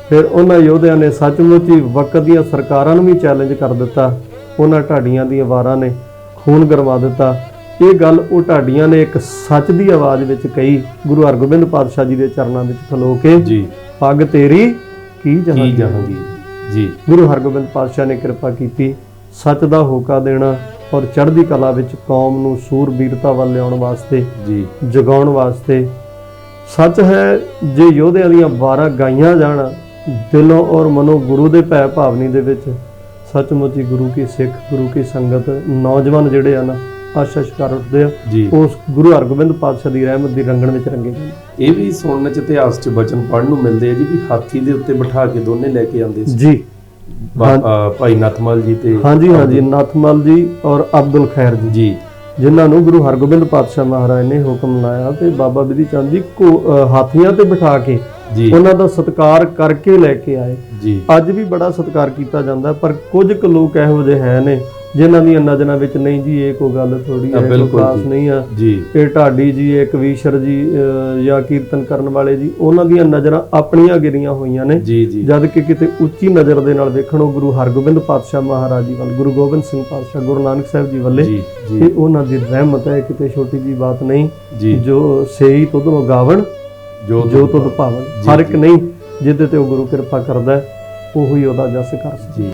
ਫਿਰ ਉਹਨਾਂ ਯੋਧਿਆਂ ਨੇ ਸੱਚਮੁੱਚ ਹੀ ਵਕਤ ਦੀਆਂ ਸਰਕਾਰਾਂ ਨੂੰ ਵੀ ਚੈਲੰਜ ਕਰ ਦਿੱਤਾ। ਉਹਨਾਂ ਢਾਡੀਆਂ ਦੀਆਂ ਵਾਰਾਂ ਨੇ ਖੂਨ ਗਰਮਾ ਦਿੱਤਾ। ਇਹ ਗੱਲ ਉਹ ਢਾਡੀਆਂ ਨੇ ਇੱਕ ਸੱਚ ਦੀ ਆਵਾਜ਼ ਵਿੱਚ ਕਹੀ, ਗੁਰੂ ਹਰਗੋਬਿੰਦ ਪਾਤਸ਼ਾਹ ਜੀ ਦੇ ਚਰਨਾਂ ਵਿੱਚ ਖਲੋ ਕੇ, ਜੀ ਪੱਗ ਤੇਰੀ ਕੀ ਕੀ ਜਹਾਂਗੀਰ। ਜਹਾਂਗੀਰ। ਜੀ ਗੁਰੂ ਹਰਗੋਬਿੰਦ ਪਾਤਸ਼ਾਹ ਨੇ ਕਿਰਪਾ ਕੀਤੀ ਸੱਚ ਦਾ ਹੋਕਾ ਦੇਣਾ ਔਰ ਚੜ੍ਹਦੀ ਕਲਾ ਵਿੱਚ ਕੌਮ ਨੂੰ ਸੂਰਬੀਰਤਾ ਵੱਲ ਲਿਆਉਣ ਵਾਸਤੇ, ਜੀ ਜਗਾਉਣ ਵਾਸਤੇ। ਸੱਚ ਹੈ ਜੇ ਯੋਧਿਆਂ ਦੀਆਂ ਵਾਰਾਂ ਗਾਈਆਂ ਜਾਣ ਦਿਲੋਂ ਔਰ ਮਨੋਂ ਗੁਰੂ ਦੇ ਭੈ ਭਾਵਨੀ ਦੇ ਵਿੱਚ, ਸੱਚਮੁੱਚ ਹੀ ਗੁਰੂ ਕੀ ਸਿੱਖ, ਗੁਰੂ ਕੀ ਸੰਗਤ, ਨੌਜਵਾਨ ਜਿਹੜੇ ਆ ਨਾ ਆਸ਼ਾ ਸ਼ਿਕਾਰ ਉੱਠਦੇ ਆ, ਜੀ ਉਸ ਗੁਰੂ ਹਰਗੋਬਿੰਦ ਪਾਤਸ਼ਾਹ ਦੀ ਰਹਿਮਤ ਦੀ ਰੰਗਣ ਵਿੱਚ ਰੰਗੇ ਜਾਂਦੇ। ਇਹ ਵੀ ਸੁਣਨ ਚ ਇਤਿਹਾਸ ਚ ਬਚਨ ਪੜ੍ਹਨ ਨੂੰ ਮਿਲਦੇ ਆ ਜੀ ਵੀ ਹਾਥੀ ਦੇ ਉੱਤੇ ਬਿਠਾ ਕੇ ਦੋਨੇ ਲੈ ਕੇ ਆਉਂਦੇ ਸੀ ਜੀ, ਭਾਈ ਨੱਥਮਲ ਜੀ ਤੇ ਹਾਂਜੀ, ਨੱਥਮਲ ਜੀ ਔਰ ਅਬਦੁਲ ਖੈਰ ਜੀ, ਜੀ ਜਿਨ੍ਹਾਂ ਨੂੰ ਗੁਰੂ ਹਰਗੋਬਿੰਦ ਪਾਤਸ਼ਾਹ ਮਹਾਰਾਜ ਨੇ ਹੁਕਮ ਲਾਇਆ ਤੇ ਬਾਬਾ ਬਿਧੀ ਚੰਦ ਜੀ ਹਾਥੀਆਂ ਤੇ ਬਿਠਾ ਕੇ ਜੀ ਉਹਨਾਂ ਦਾ ਸਤਿਕਾਰ ਕਰਕੇ ਲੈ ਕੇ ਆਏ। ਜੀ ਅੱਜ ਵੀ ਬੜਾ ਸਤਿਕਾਰ ਕੀਤਾ ਜਾਂਦਾ, ਪਰ ਕੁਝ ਕੁ ਲੋਕ ਇਹੋ ਜਿਹੇ ਹੈ ਨੇ ਜਿਨ੍ਹਾਂ ਦੀਆਂ ਨਜ਼ਰਾਂ ਵਿੱਚ ਨਹੀਂ ਜੀ ਇਹ ਕੋਈ ਗੱਲ ਥੋੜੀ ਹੈ, ਕੋਈ ਖਾਸ ਨਹੀਂ ਆ, ਜੀ ਇਹ ਢਾਡੀ ਜੀ, ਇਹ ਕਵੀਸ਼ਰ ਜੀ ਜਾਂ ਕੀਰਤਨ ਕਰਨ ਵਾਲੇ ਜੀ, ਉਹਨਾਂ ਦੀਆਂ ਨਜ਼ਰਾਂ ਆਪਣੀਆਂ ਗਿਰੀਆਂ ਹੋਈਆਂ ਨੇ। ਜੀ ਜੀ ਜਦ ਕਿ ਕਿਤੇ ਉੱਚੀ ਨਜ਼ਰ ਦੇ ਨਾਲ ਵੇਖਣ ਉਹ ਗੁਰੂ ਹਰਗੋਬਿੰਦ ਪਾਤਸ਼ਾਹ ਮਹਾਰਾਜ ਜੀ ਵੱਲ, ਗੁਰੂ ਗੋਬਿੰਦ ਸਿੰਘ ਪਾਤਸ਼ਾਹ, ਗੁਰੂ ਨਾਨਕ ਸਾਹਿਬ ਜੀ ਵੱਲੇ, ਜੀ ਜੀ ਇਹ ਉਹਨਾਂ ਦੀ ਰਹਿਮਤ ਹੈ, ਕਿਤੇ ਛੋਟੀ ਜੀ ਬਾਤ ਨਹੀਂ। ਜੀ ਜੋ ਸੇਈ ਤੁਧਨੋਂ ਗਾਵਣ ਜੋ ਤੁਧ ਭਾਵਨ, ਹਰ ਇੱਕ ਨਹੀਂ ਜਿਹਦੇ ਤੇ ਉਹ ਗੁਰੂ ਕਿਰਪਾ ਕਰਦਾ ਹੈ ਉਹੀ ਉਹਦਾ ਜਸ ਕਰ ਸਕਦਾ। ਜੀ